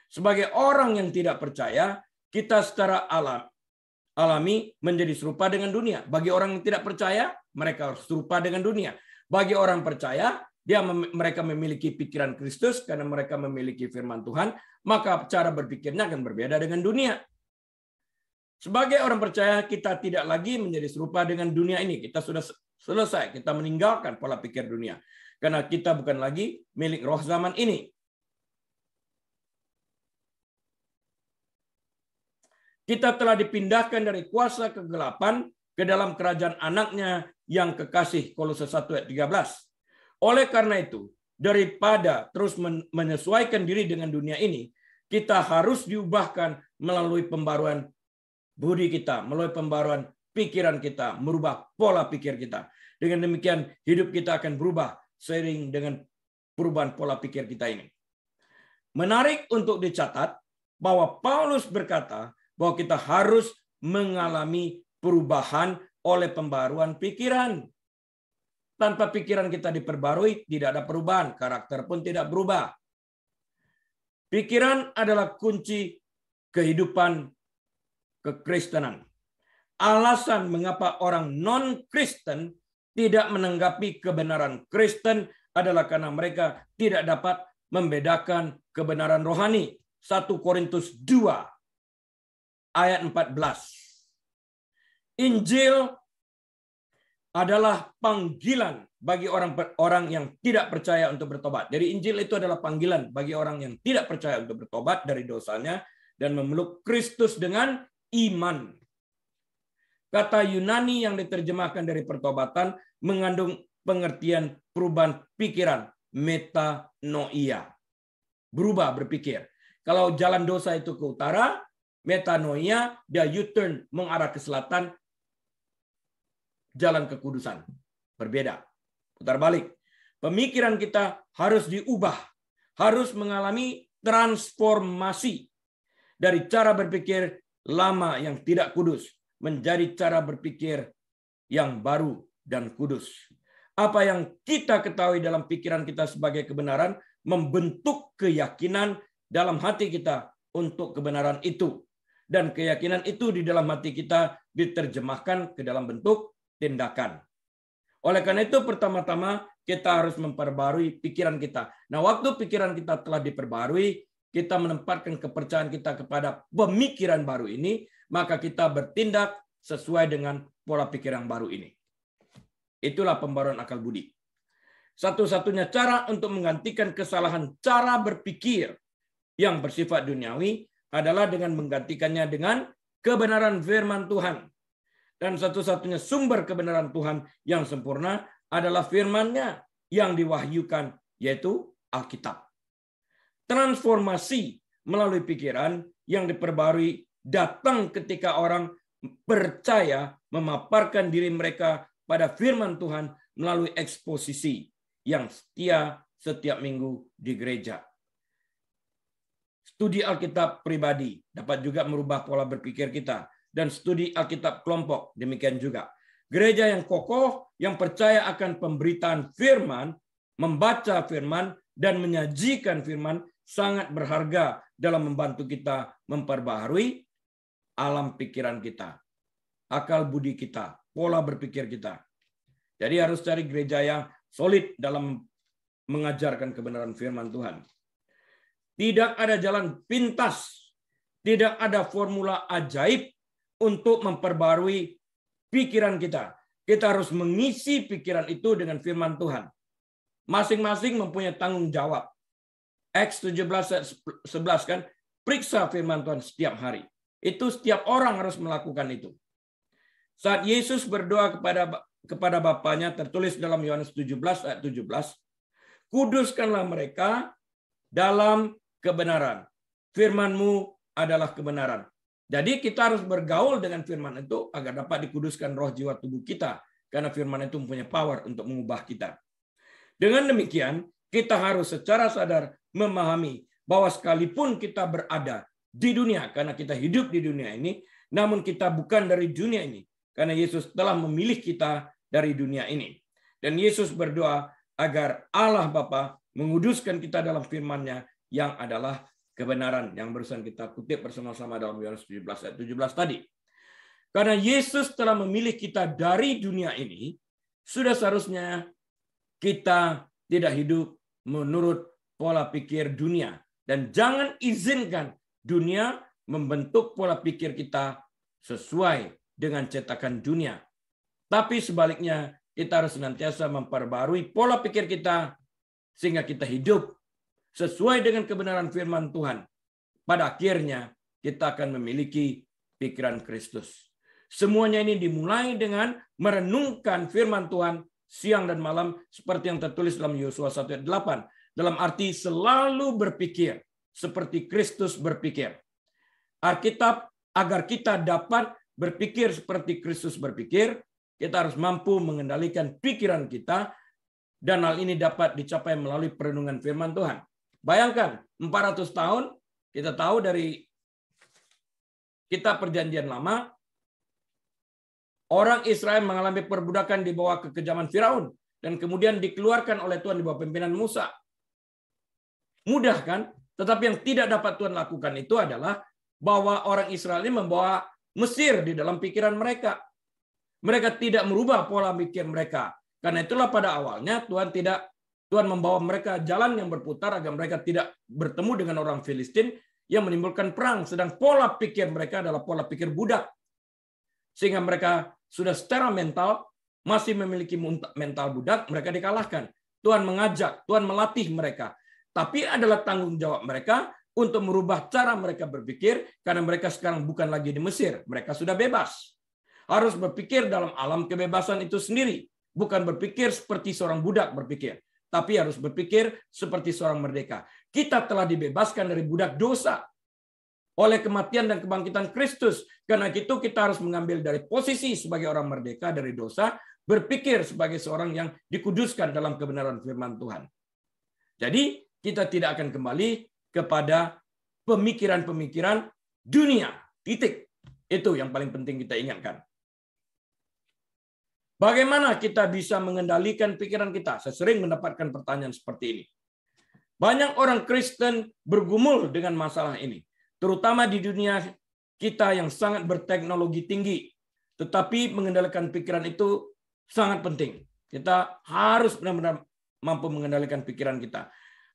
Sebagai orang yang tidak percaya, kita secara alami menjadi serupa dengan dunia. Bagi orang yang tidak percaya, mereka harus serupa dengan dunia. Bagi orang percaya, mereka memiliki pikiran Kristus karena mereka memiliki firman Tuhan, maka cara berpikirnya akan berbeda dengan dunia. Sebagai orang percaya, kita tidak lagi menjadi serupa dengan dunia ini. Kita sudah selesai, kita meninggalkan pola pikir dunia. Karena kita bukan lagi milik roh zaman ini. Kita telah dipindahkan dari kuasa kegelapan ke dalam kerajaan anaknya yang kekasih, Kolose 1 ayat 13. Oleh karena itu, daripada terus menyesuaikan diri dengan dunia ini, kita harus diubahkan melalui pembaruan budi kita, melalui pembaruan pikiran kita, merubah pola pikir kita. Dengan demikian, hidup kita akan berubah seiring dengan perubahan pola pikir kita ini. Menarik untuk dicatat bahwa Paulus berkata bahwa kita harus mengalami perubahan oleh pembaruan pikiran. Tanpa pikiran kita diperbarui, tidak ada perubahan. Karakter pun tidak berubah. Pikiran adalah kunci kehidupan kekristenan. Alasan mengapa orang non-Kristen tidak menanggapi kebenaran Kristen adalah karena mereka tidak dapat membedakan kebenaran rohani. 1 Korintus 2 ayat 14. Injil adalah panggilan bagi orang yang tidak percaya untuk bertobat. Jadi Injil itu adalah panggilan bagi orang yang tidak percaya untuk bertobat dari dosanya dan memeluk Kristus dengan iman. Kata Yunani yang diterjemahkan dari pertobatan mengandung pengertian perubahan pikiran, metanoia. Berubah berpikir. Kalau jalan dosa itu ke utara, metanoia, dia U-turn mengarah ke selatan, jalan kekudusan. Berbeda. Putar balik. Pemikiran kita harus diubah. Harus mengalami transformasi. Dari cara berpikir lama yang tidak kudus, menjadi cara berpikir yang baru dan kudus. Apa yang kita ketahui dalam pikiran kita sebagai kebenaran, membentuk keyakinan dalam hati kita untuk kebenaran itu. Dan keyakinan itu di dalam hati kita diterjemahkan ke dalam bentuk tindakan. Oleh karena itu pertama-tama kita harus memperbarui pikiran kita. Nah, waktu pikiran kita telah diperbarui, kita menempatkan kepercayaan kita kepada pemikiran baru ini, maka kita bertindak sesuai dengan pola pikir yang baru ini. Itulah pembaruan akal budi. satu-satunya cara untuk menggantikan kesalahan cara berpikir yang bersifat duniawi adalah dengan menggantikannya dengan kebenaran firman Tuhan. Dan satu-satunya sumber kebenaran Tuhan yang sempurna adalah firman-Nya yang diwahyukan, yaitu Alkitab. Transformasi melalui pikiran yang diperbarui datang ketika orang percaya memaparkan diri mereka pada firman Tuhan melalui eksposisi yang setia setiap minggu di gereja. Studi Alkitab pribadi dapat juga merubah pola berpikir kita, dan studi Alkitab kelompok demikian juga. Gereja yang kokoh, yang percaya akan pemberitaan firman, membaca firman, dan menyajikan firman sangat berharga dalam membantu kita memperbaharui alam pikiran kita, akal budi kita, pola berpikir kita. Jadi harus cari gereja yang solid dalam mengajarkan kebenaran firman Tuhan. Tidak ada jalan pintas, tidak ada formula ajaib untuk memperbarui pikiran kita. Kita harus mengisi pikiran itu dengan firman Tuhan. Masing-masing mempunyai tanggung jawab. Acts 17:11 kan, periksa firman Tuhan setiap hari. Itu setiap orang harus melakukan itu. Saat Yesus berdoa kepada Bapanya, tertulis dalam Yohanes 17 ayat 17, kuduskanlah mereka dalam kebenaran. Firman-Mu adalah kebenaran. Jadi kita harus bergaul dengan firman itu agar dapat dikuduskan roh, jiwa, tubuh kita. Karena firman itu mempunyai power untuk mengubah kita. Dengan demikian, kita harus secara sadar memahami bahwa sekalipun kita berada di dunia, karena kita hidup di dunia ini, namun kita bukan dari dunia ini. Karena Yesus telah memilih kita dari dunia ini. Dan Yesus berdoa agar Allah Bapa menguduskan kita dalam firman-Nya yang adalah kebenaran, yang barusan kita kutip bersama-sama dalam Yohanes 17 ayat 17 tadi. Karena Yesus telah memilih kita dari dunia ini, sudah seharusnya kita tidak hidup menurut pola pikir dunia. Dan jangan izinkan dunia membentuk pola pikir kita sesuai dengan cetakan dunia. Tapi sebaliknya, kita harus senantiasa memperbarui pola pikir kita sehingga kita hidup sesuai dengan kebenaran firman Tuhan. Pada akhirnya, kita akan memiliki pikiran Kristus. Semuanya ini dimulai dengan merenungkan firman Tuhan siang dan malam seperti yang tertulis dalam Yosua 1 ayat 8. Dalam arti selalu berpikir seperti Kristus berpikir. Alkitab, agar kita dapat berpikir seperti Kristus berpikir, kita harus mampu mengendalikan pikiran kita, dan hal ini dapat dicapai melalui perenungan firman Tuhan. Bayangkan, 400 tahun, kita tahu dari kitab Perjanjian Lama, orang Israel mengalami perbudakan di bawah kekejaman Firaun, dan kemudian dikeluarkan oleh Tuhan di bawah pimpinan Musa. Mudah kan? Tetapi yang tidak dapat Tuhan lakukan itu adalah bahwa orang Israel ini membawa Mesir di dalam pikiran mereka. Mereka tidak merubah pola pikir mereka. Karena itulah pada awalnya Tuhan membawa mereka jalan yang berputar agar mereka tidak bertemu dengan orang Filistin yang menimbulkan perang. Sedang pola pikir mereka adalah pola pikir budak. Sehingga mereka sudah secara mental masih memiliki mental budak, mereka dikalahkan. Tuhan mengajak, Tuhan melatih mereka. Tapi adalah tanggung jawab mereka untuk merubah cara mereka berpikir, karena mereka sekarang bukan lagi di Mesir. Mereka sudah bebas. Harus berpikir dalam alam kebebasan itu sendiri. Bukan berpikir seperti seorang budak berpikir. Tapi harus berpikir seperti seorang merdeka. Kita telah dibebaskan dari budak dosa oleh kematian dan kebangkitan Kristus. Karena itu kita harus mengambil dari posisi sebagai orang merdeka dari dosa, berpikir sebagai seorang yang dikuduskan dalam kebenaran firman Tuhan. Jadi kita tidak akan kembali kepada pemikiran-pemikiran dunia. Titik. Itu yang paling penting kita ingatkan. Bagaimana kita bisa mengendalikan pikiran kita? Saya sering mendapatkan pertanyaan seperti ini. Banyak orang Kristen bergumul dengan masalah ini. Terutama di dunia kita yang sangat berteknologi tinggi. Tetapi mengendalikan pikiran itu sangat penting. Kita harus benar-benar mampu mengendalikan pikiran kita.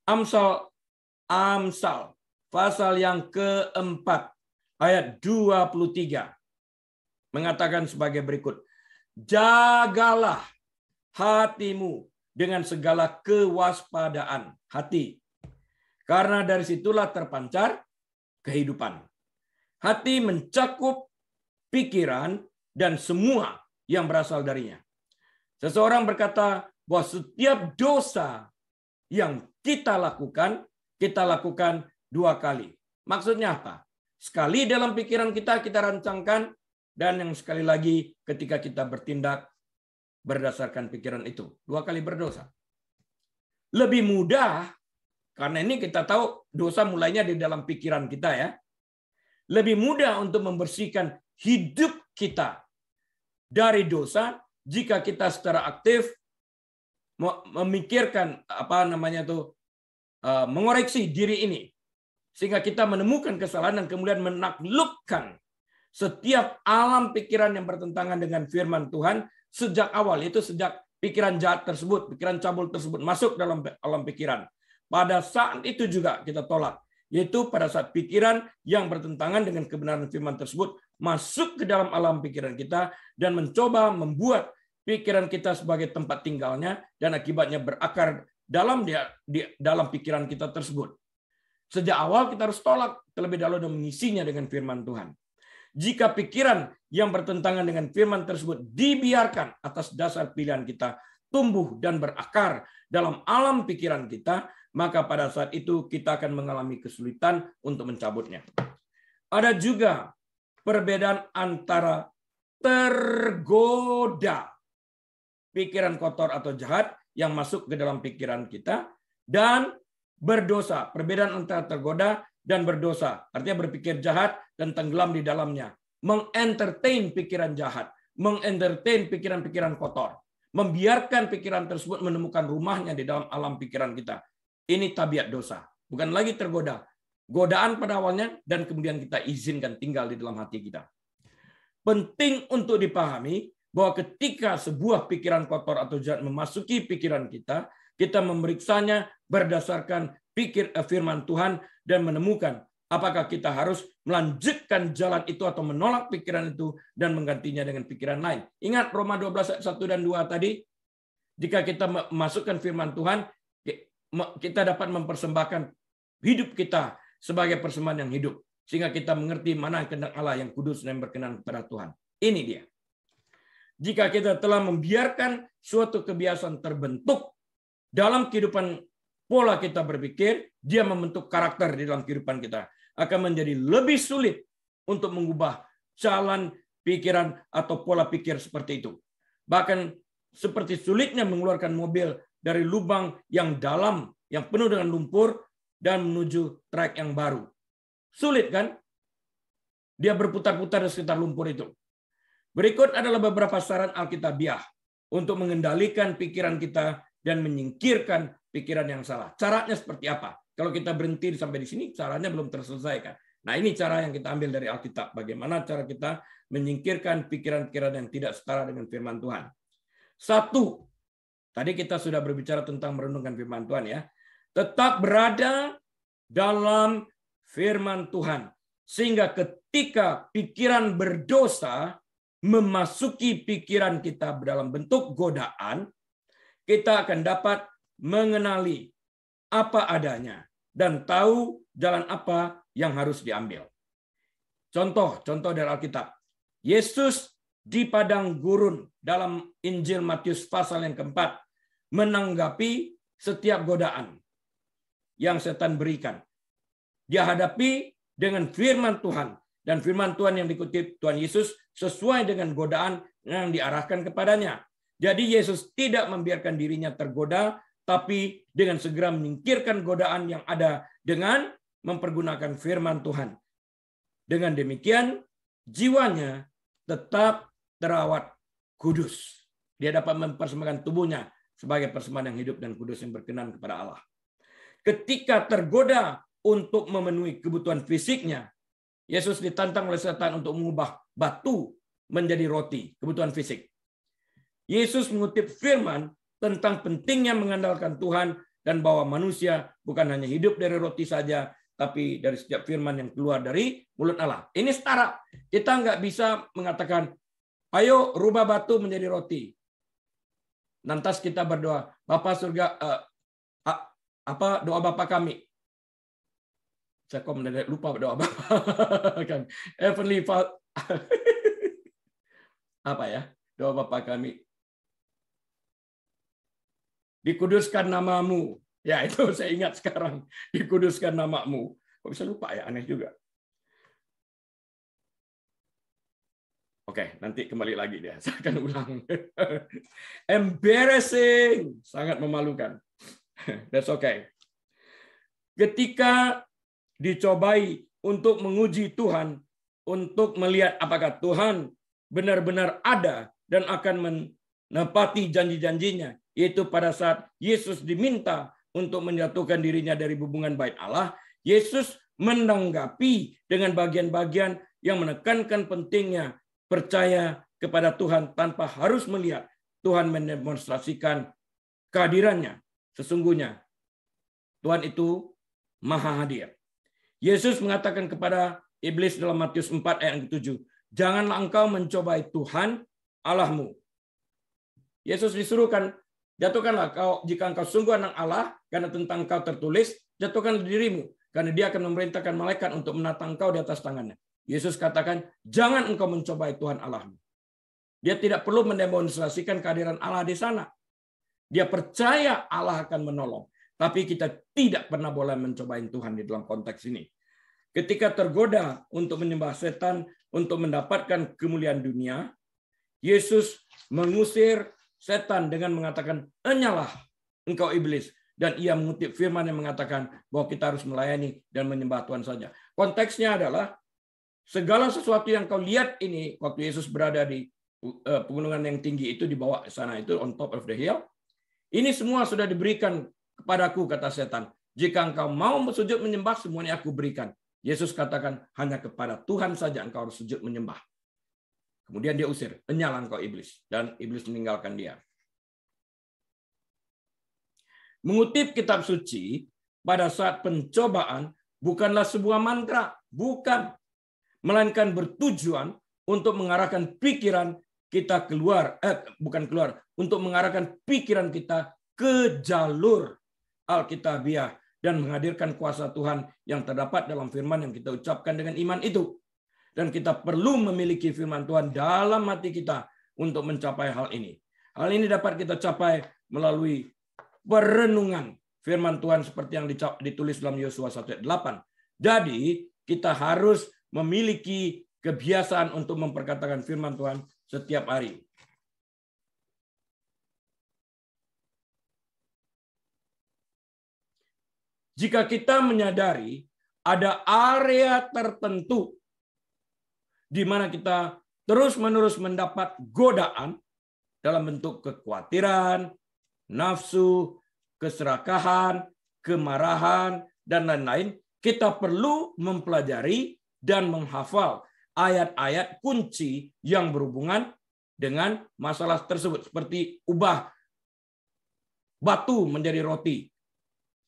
Amsal pasal yang keempat ayat 23 mengatakan sebagai berikut. Jagalah hatimu dengan segala kewaspadaan hati. Karena dari situlah terpancar kehidupan. Hati mencakup pikiran dan semua yang berasal darinya. Seseorang berkata bahwa setiap dosa yang kita lakukan 2 kali. Maksudnya apa? Sekali dalam pikiran kita rancangkan, dan yang sekali lagi ketika kita bertindak berdasarkan pikiran itu. 2 kali berdosa. Lebih mudah, karena ini kita tahu dosa mulainya di dalam pikiran kita ya. Lebih mudah untuk membersihkan hidup kita dari dosa jika kita secara aktif memikirkan mengoreksi diri ini, sehingga kita menemukan kesalahan dan kemudian menaklukkan setiap alam pikiran yang bertentangan dengan firman Tuhan sejak awal, itu sejak pikiran jahat tersebut, pikiran cabul tersebut masuk dalam alam pikiran. Pada saat itu juga kita tolak, yaitu pada saat pikiran yang bertentangan dengan kebenaran firman tersebut masuk ke dalam alam pikiran kita dan mencoba membuat pikiran kita sebagai tempat tinggalnya, dan akibatnya berakar dalam pikiran kita tersebut. Sejak awal kita harus tolak terlebih dahulu dan mengisinya dengan firman Tuhan. Jika pikiran yang bertentangan dengan firman tersebut dibiarkan atas dasar pilihan kita tumbuh dan berakar dalam alam pikiran kita, maka pada saat itu kita akan mengalami kesulitan untuk mencabutnya. Ada juga perbedaan antara tergoda, pikiran kotor atau jahat yang masuk ke dalam pikiran kita, dan berdosa. Perbedaan antara tergoda dan berdosa, artinya berpikir jahat dan tenggelam di dalamnya. Mengentertain pikiran jahat, mengentertain pikiran-pikiran kotor, membiarkan pikiran tersebut menemukan rumahnya di dalam alam pikiran kita. Ini tabiat dosa, bukan lagi tergoda. Godaan pada awalnya dan kemudian kita izinkan tinggal di dalam hati kita. Penting untuk dipahami bahwa ketika sebuah pikiran kotor atau jahat memasuki pikiran kita, kita memeriksanya berdasarkan firman Tuhan dan menemukan apakah kita harus melanjutkan jalan itu atau menolak pikiran itu dan menggantinya dengan pikiran lain. Ingat Roma 12 ayat 1 dan 2 tadi, jika kita memasukkan firman Tuhan, kita dapat mempersembahkan hidup kita sebagai persembahan yang hidup, sehingga kita mengerti mana kehendak Allah yang kudus dan berkenan kepada Tuhan. Ini dia. Jika kita telah membiarkan suatu kebiasaan terbentuk dalam kehidupan pola kita berpikir, dia membentuk karakter di dalam kehidupan kita. Akan menjadi lebih sulit untuk mengubah jalan pikiran atau pola pikir seperti itu. Bahkan seperti sulitnya mengeluarkan mobil dari lubang yang dalam, yang penuh dengan lumpur, dan menuju trek yang baru. Sulit kan? Dia berputar-putar di sekitar lumpur itu. Berikut adalah beberapa saran Alkitabiah untuk mengendalikan pikiran kita dan menyingkirkan pikiran yang salah. Caranya seperti apa? Kalau kita berhenti sampai di sini, caranya belum terselesaikan. Nah, ini cara yang kita ambil dari Alkitab. Bagaimana cara kita menyingkirkan pikiran-pikiran yang tidak setara dengan firman Tuhan. 1, tadi kita sudah berbicara tentang merenungkan firman Tuhan ya. Tetap berada dalam firman Tuhan. Sehingga ketika pikiran berdosa memasuki pikiran kita dalam bentuk godaan, kita akan dapat mengenali apa adanya dan tahu jalan apa yang harus diambil. Contoh dari Alkitab. Yesus di padang gurun dalam Injil Matius pasal yang keempat menanggapi setiap godaan yang setan berikan. Dia hadapi dengan firman Tuhan, dan firman Tuhan yang dikutip Tuhan Yesus sesuai dengan godaan yang diarahkan kepadanya. Jadi Yesus tidak membiarkan dirinya tergoda, tapi dengan segera menyingkirkan godaan yang ada dengan mempergunakan firman Tuhan. Dengan demikian, jiwanya tetap terawat kudus. Dia dapat mempersembahkan tubuhnya sebagai persembahan yang hidup dan kudus yang berkenan kepada Allah. Ketika tergoda untuk memenuhi kebutuhan fisiknya, Yesus ditantang oleh setan untuk mengubah batu menjadi roti, kebutuhan fisik. Yesus mengutip firman tentang pentingnya mengandalkan Tuhan dan bahwa manusia bukan hanya hidup dari roti saja, tapi dari setiap firman yang keluar dari mulut Allah. Ini setara. Kita nggak bisa mengatakan, ayo rubah batu menjadi roti. Lantas kita berdoa, Bapa surga, doa Bapa kami. Saya kok mendadak lupa doa Bapa kan. Heavenly Father. Apa ya? Doa Bapa kami. Dikuduskan namamu. Ya, itu saya ingat sekarang. Dikuduskan namamu. Kok bisa lupa ya? Aneh juga. Oke, nanti kembali lagi dia. Saya akan ulang. Embarrassing. Sangat memalukan. That's okay. Ketika dicobai untuk menguji Tuhan, untuk melihat apakah Tuhan benar-benar ada dan akan menepati janji-janjinya, yaitu pada saat Yesus diminta untuk menjatuhkan dirinya dari hubungan bait Allah, Yesus menanggapi dengan bagian-bagian yang menekankan pentingnya percaya kepada Tuhan tanpa harus melihat Tuhan mendemonstrasikan kehadirannya. Sesungguhnya Tuhan itu maha hadir. Yesus mengatakan kepada iblis dalam Matius 4 ayat 7, janganlah engkau mencobai Tuhan Allahmu. Yesus disuruhkan, jatuhkanlah kau jika engkau sungguh anak Allah, karena tentang engkau tertulis, jatuhkanlah dirimu, karena dia akan memerintahkan malaikat untuk menatang engkau di atas tangannya. Yesus katakan, jangan engkau mencobai Tuhan Allahmu. Dia tidak perlu mendemonstrasikan kehadiran Allah di sana. Dia percaya Allah akan menolong. Tapi kita tidak pernah boleh mencobai Tuhan di dalam konteks ini. Ketika tergoda untuk menyembah setan, untuk mendapatkan kemuliaan dunia, Yesus mengusir setan dengan mengatakan, enyalah engkau iblis. Dan ia mengutip firman yang mengatakan bahwa kita harus melayani dan menyembah Tuhan saja. Konteksnya adalah, segala sesuatu yang kau lihat ini, waktu Yesus berada di pegunungan yang tinggi itu, di bawah sana itu, on top of the hill, ini semua sudah diberikan kepadaku, kata setan. Jika engkau mau sujud menyembah, semuanya aku berikan. Yesus katakan, hanya kepada Tuhan saja engkau harus sujud menyembah. Kemudian dia usir, enyalah engkau iblis. Dan iblis meninggalkan dia. Mengutip kitab suci, pada saat pencobaan, bukanlah sebuah mantra. Bukan. Melainkan bertujuan untuk mengarahkan pikiran kita untuk mengarahkan pikiran kita ke jalur Alkitabiah dan menghadirkan kuasa Tuhan yang terdapat dalam firman yang kita ucapkan dengan iman itu. Dan kita perlu memiliki firman Tuhan dalam hati kita untuk mencapai hal ini. Hal ini dapat kita capai melalui perenungan firman Tuhan seperti yang ditulis dalam Yosua 1:8. Jadi, kita harus memiliki kebiasaan untuk memperkatakan firman Tuhan setiap hari. Jika kita menyadari ada area tertentu di mana kita terus-menerus mendapat godaan dalam bentuk kekhawatiran, nafsu, keserakahan, kemarahan, dan lain-lain, kita perlu mempelajari dan menghafal ayat-ayat kunci yang berhubungan dengan masalah tersebut. Seperti ubah batu menjadi roti.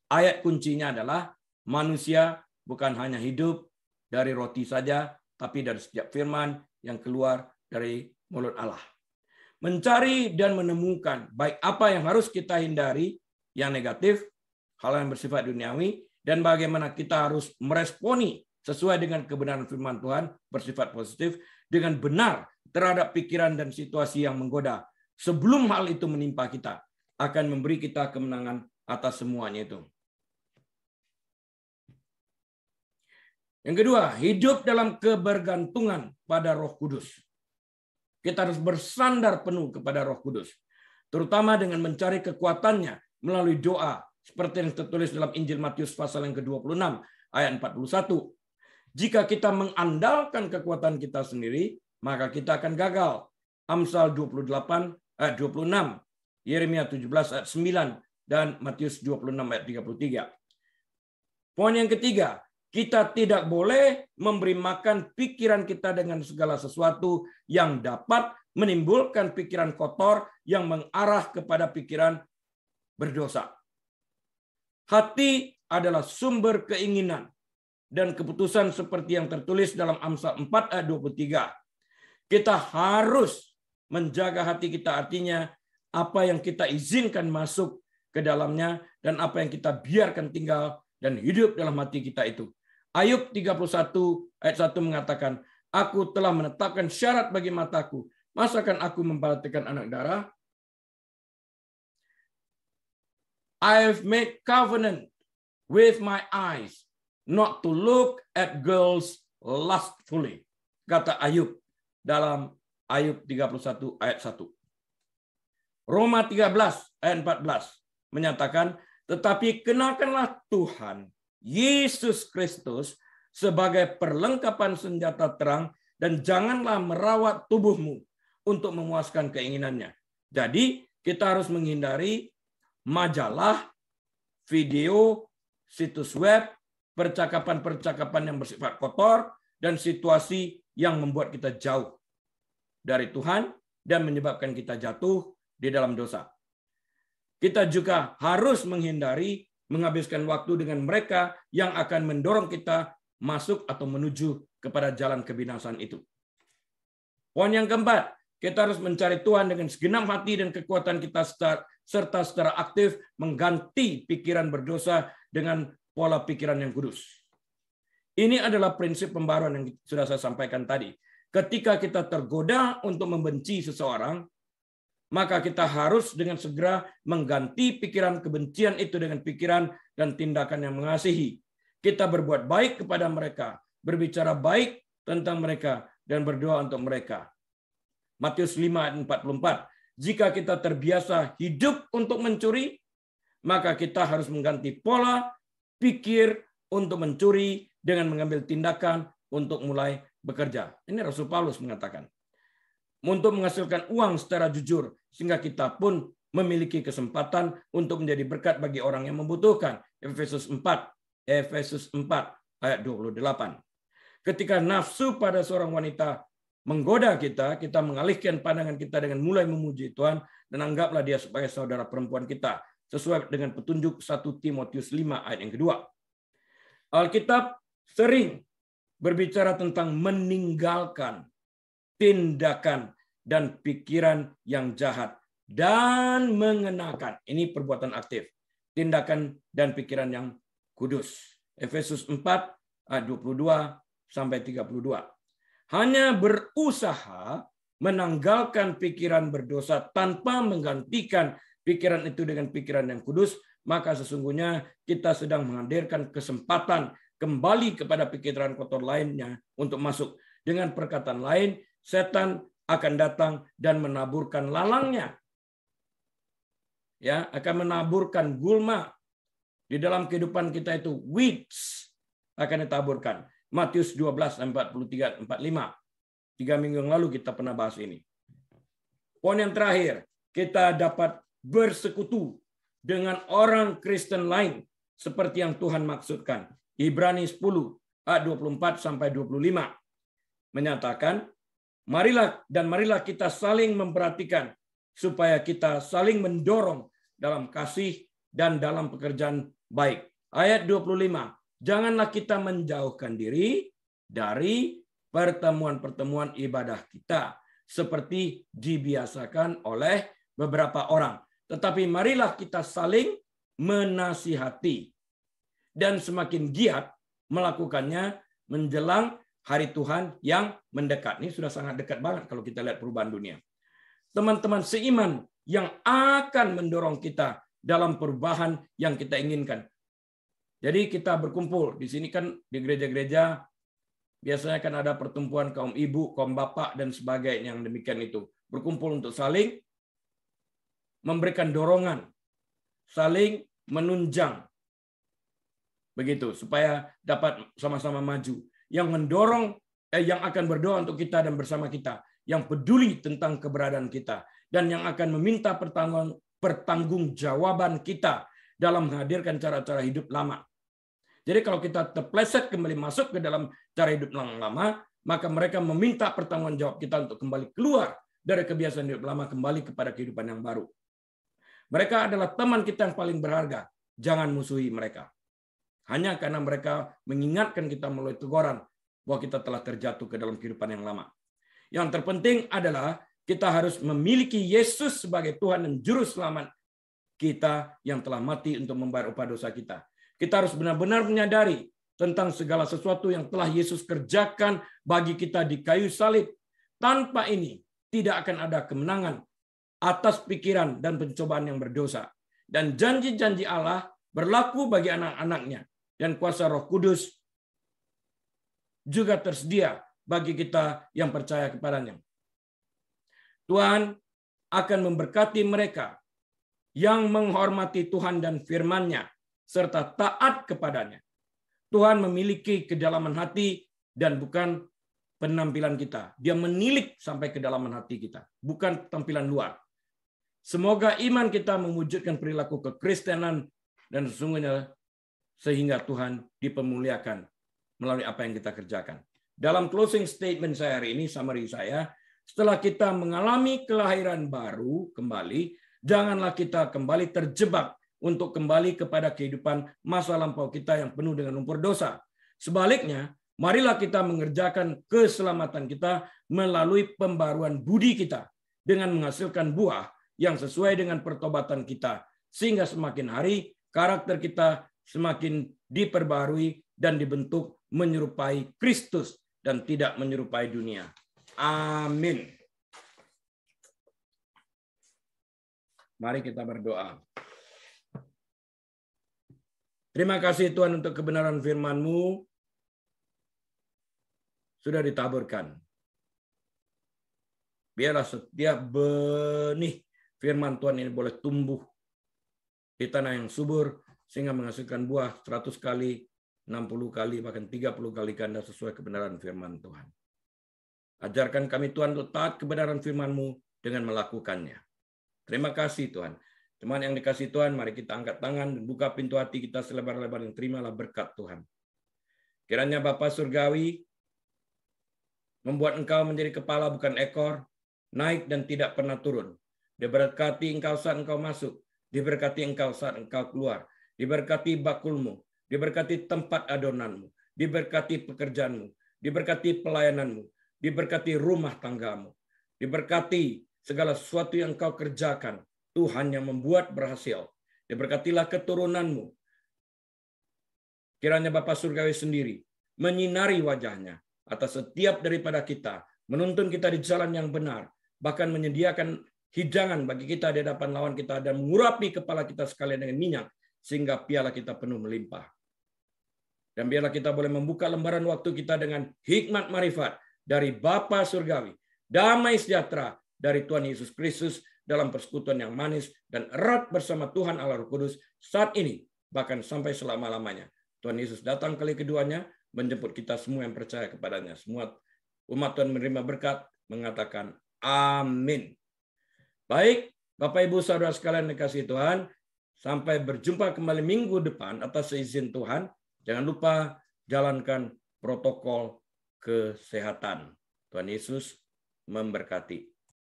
Ayat kuncinya adalah manusia bukan hanya hidup dari roti saja, tapi dari setiap firman yang keluar dari mulut Allah. Mencari dan menemukan baik apa yang harus kita hindari, yang negatif, hal yang bersifat duniawi, dan bagaimana kita harus meresponi sesuai dengan kebenaran firman Tuhan, bersifat positif, dengan benar terhadap pikiran dan situasi yang menggoda. Sebelum hal itu menimpa kita, akan memberi kita kemenangan atas semuanya itu. Yang kedua, hidup dalam kebergantungan pada Roh Kudus. Kita harus bersandar penuh kepada Roh Kudus, terutama dengan mencari kekuatannya melalui doa, seperti yang tertulis dalam Injil Matius pasal yang ke-26 ayat 41. Jika kita mengandalkan kekuatan kita sendiri, maka kita akan gagal. Amsal 28 ayat 26, Yeremia 17 ayat 9, dan Matius 26 ayat 33. Poin yang ketiga, kita tidak boleh memberi makan pikiran kita dengan segala sesuatu yang dapat menimbulkan pikiran kotor yang mengarah kepada pikiran berdosa. Hati adalah sumber keinginan dan keputusan seperti yang tertulis dalam Amsal 4 ayat 23. Kita harus menjaga hati kita, artinya apa yang kita izinkan masuk ke dalamnya, dan apa yang kita biarkan tinggal dan hidup dalam hati kita itu. Ayub 31 ayat 1 mengatakan, aku telah menetapkan syarat bagi mataku, masakan aku memperhatikan anak darah? I've made covenant with my eyes not to look at girls lustfully. Kata Ayub dalam Ayub 31 ayat 1. Roma 13 ayat 14 menyatakan, tetapi kenalkanlah Tuhan Yesus Kristus sebagai perlengkapan senjata terang, dan janganlah merawat tubuhmu untuk memuaskan keinginannya. Jadi kita harus menghindari majalah, video, situs web, percakapan-percakapan yang bersifat kotor, dan situasi yang membuat kita jauh dari Tuhan dan menyebabkan kita jatuh di dalam dosa. Kita juga harus menghindari menghabiskan waktu dengan mereka yang akan mendorong kita masuk atau menuju kepada jalan kebinasan itu. Poin yang keempat, kita harus mencari Tuhan dengan segenap hati dan kekuatan kita, serta secara aktif mengganti pikiran berdosa dengan pola pikiran yang kudus. Ini adalah prinsip pembaruan yang sudah saya sampaikan tadi. Ketika kita tergoda untuk membenci seseorang, maka kita harus dengan segera mengganti pikiran kebencian itu dengan pikiran dan tindakan yang mengasihi. Kita berbuat baik kepada mereka, berbicara baik tentang mereka, dan berdoa untuk mereka. Matius 5 ayat 44. Jika kita terbiasa hidup untuk mencuri, maka kita harus mengganti pola pikir untuk mencuri dengan mengambil tindakan untuk mulai bekerja. Ini Rasul Paulus mengatakan. Untuk menghasilkan uang secara jujur, sehingga kita pun memiliki kesempatan untuk menjadi berkat bagi orang yang membutuhkan. Efesus 4 ayat 28. Ketika nafsu pada seorang wanita menggoda kita, kita mengalihkan pandangan kita dengan mulai memuji Tuhan, dan anggaplah dia sebagai saudara perempuan kita, sesuai dengan petunjuk 1 Timotius 5 ayat yang kedua. Alkitab sering berbicara tentang meninggalkan tindakan dan pikiran yang jahat dan mengenakan, ini perbuatan aktif, tindakan dan pikiran yang kudus. Efesus 4 ayat 22 sampai 32. Hanya berusaha menanggalkan pikiran berdosa tanpa menggantikan pikiran itu dengan pikiran yang kudus, maka sesungguhnya kita sedang menghadirkan kesempatan kembali kepada pikiran kotor lainnya untuk masuk. Dengan perkataan lain, setan akan datang dan menaburkan lalangnya. Ya, akan menaburkan gulma di dalam kehidupan kita itu, weeds akan ditaburkan. Matius 12 43 45. 3 minggu yang lalu kita pernah bahas ini. Poin yang terakhir, kita dapat bersekutu dengan orang Kristen lain seperti yang Tuhan maksudkan. Ibrani 10 ayat 24 sampai 25 menyatakan, marilah kita saling memperhatikan supaya kita saling mendorong dalam kasih dan dalam pekerjaan baik. Ayat 25, janganlah kita menjauhkan diri dari pertemuan-pertemuan ibadah kita seperti dibiasakan oleh beberapa orang. Tetapi marilah kita saling menasihati dan semakin giat melakukannya menjelang hari Tuhan yang mendekat. Ini sudah sangat dekat banget kalau kita lihat perubahan dunia. Teman-teman seiman yang akan mendorong kita dalam perubahan yang kita inginkan. Jadi kita berkumpul. Di sini kan di gereja-gereja biasanya kan ada pertemuan kaum ibu, kaum bapak, dan sebagainya yang demikian itu. Berkumpul untuk saling memberikan dorongan, saling menunjang. Begitu, supaya dapat sama-sama maju. Yang mendorong, yang akan berdoa untuk kita dan bersama kita. Yang peduli tentang keberadaan kita. Dan yang akan meminta pertanggungjawaban kita dalam menghadirkan cara-cara hidup lama. Jadi kalau kita terpleset kembali masuk ke dalam cara hidup yang lama, maka mereka meminta pertanggungjawab kita untuk kembali keluar dari kebiasaan hidup lama, kembali kepada kehidupan yang baru. Mereka adalah teman kita yang paling berharga. Jangan musuhi mereka. Hanya karena mereka mengingatkan kita melalui teguran bahwa kita telah terjatuh ke dalam kehidupan yang lama. Yang terpenting adalah kita harus memiliki Yesus sebagai Tuhan dan Juru Selamat kita yang telah mati untuk membayar upah dosa kita. Kita harus benar-benar menyadari tentang segala sesuatu yang telah Yesus kerjakan bagi kita di kayu salib. Tanpa ini tidak akan ada kemenangan atas pikiran dan pencobaan yang berdosa. Dan janji-janji Allah berlaku bagi anak-anaknya. Dan kuasa Roh Kudus juga tersedia bagi kita yang percaya kepadanya. Tuhan akan memberkati mereka yang menghormati Tuhan dan firman-Nya serta taat kepadanya. Tuhan memiliki kedalaman hati dan bukan penampilan kita. Dia menilik sampai kedalaman hati kita, bukan tampilan luar. Semoga iman kita mewujudkan perilaku kekristenan dan sesungguhnya sehingga Tuhan dipermuliakan melalui apa yang kita kerjakan. Dalam closing statement saya hari ini, summary saya, setelah kita mengalami kelahiran baru kembali, janganlah kita kembali terjebak untuk kembali kepada kehidupan masa lampau kita yang penuh dengan lumpur dosa. Sebaliknya, marilah kita mengerjakan keselamatan kita melalui pembaruan budi kita dengan menghasilkan buah yang sesuai dengan pertobatan kita, sehingga semakin hari karakter kita semakin diperbarui dan dibentuk menyerupai Kristus dan tidak menyerupai dunia. Amin. Mari kita berdoa. Terima kasih Tuhan untuk kebenaran firman-Mu sudah ditaburkan. Biarlah setiap benih firman Tuhan ini boleh tumbuh di tanah yang subur sehingga menghasilkan buah 100 kali, 60 kali, bahkan 30 kali ganda sesuai kebenaran firman Tuhan. Ajarkan kami Tuhan untuk taat kebenaran firman-Mu dengan melakukannya. Terima kasih Tuhan. Teman yang dikasih Tuhan, mari kita angkat tangan dan buka pintu hati kita selebar-lebar dan terimalah berkat Tuhan. Kiranya Bapa Surgawi membuat engkau menjadi kepala bukan ekor, naik dan tidak pernah turun. Diberkati engkau saat engkau masuk, diberkati engkau saat engkau keluar, diberkati bakulmu, diberkati tempat adonanmu, diberkati pekerjaanmu, diberkati pelayananmu, diberkati rumah tanggamu, diberkati segala sesuatu yang engkau kerjakan. Tuhan yang membuat berhasil. Diberkatilah keturunanmu. Kiranya Bapa Surgawi sendiri menyinari wajahnya atas setiap daripada kita, menuntun kita di jalan yang benar, bahkan menyediakan hidangan bagi kita di hadapan lawan kita dan mengurapi kepala kita sekalian dengan minyak sehingga piala kita penuh melimpah. Dan biarlah kita boleh membuka lembaran waktu kita dengan hikmat marifat dari Bapa Surgawi, damai sejahtera dari Tuhan Yesus Kristus dalam persekutuan yang manis dan erat bersama Tuhan Allah Roh Kudus saat ini, bahkan sampai selama-lamanya. Tuhan Yesus datang kali keduanya, menjemput kita semua yang percaya kepadanya. Semua umat Tuhan menerima berkat, mengatakan amin. Baik, Bapak Ibu Saudara sekalian dikasihi Tuhan, sampai berjumpa kembali minggu depan atas seizin Tuhan. Jangan lupa jalankan protokol kesehatan. Tuhan Yesus memberkati.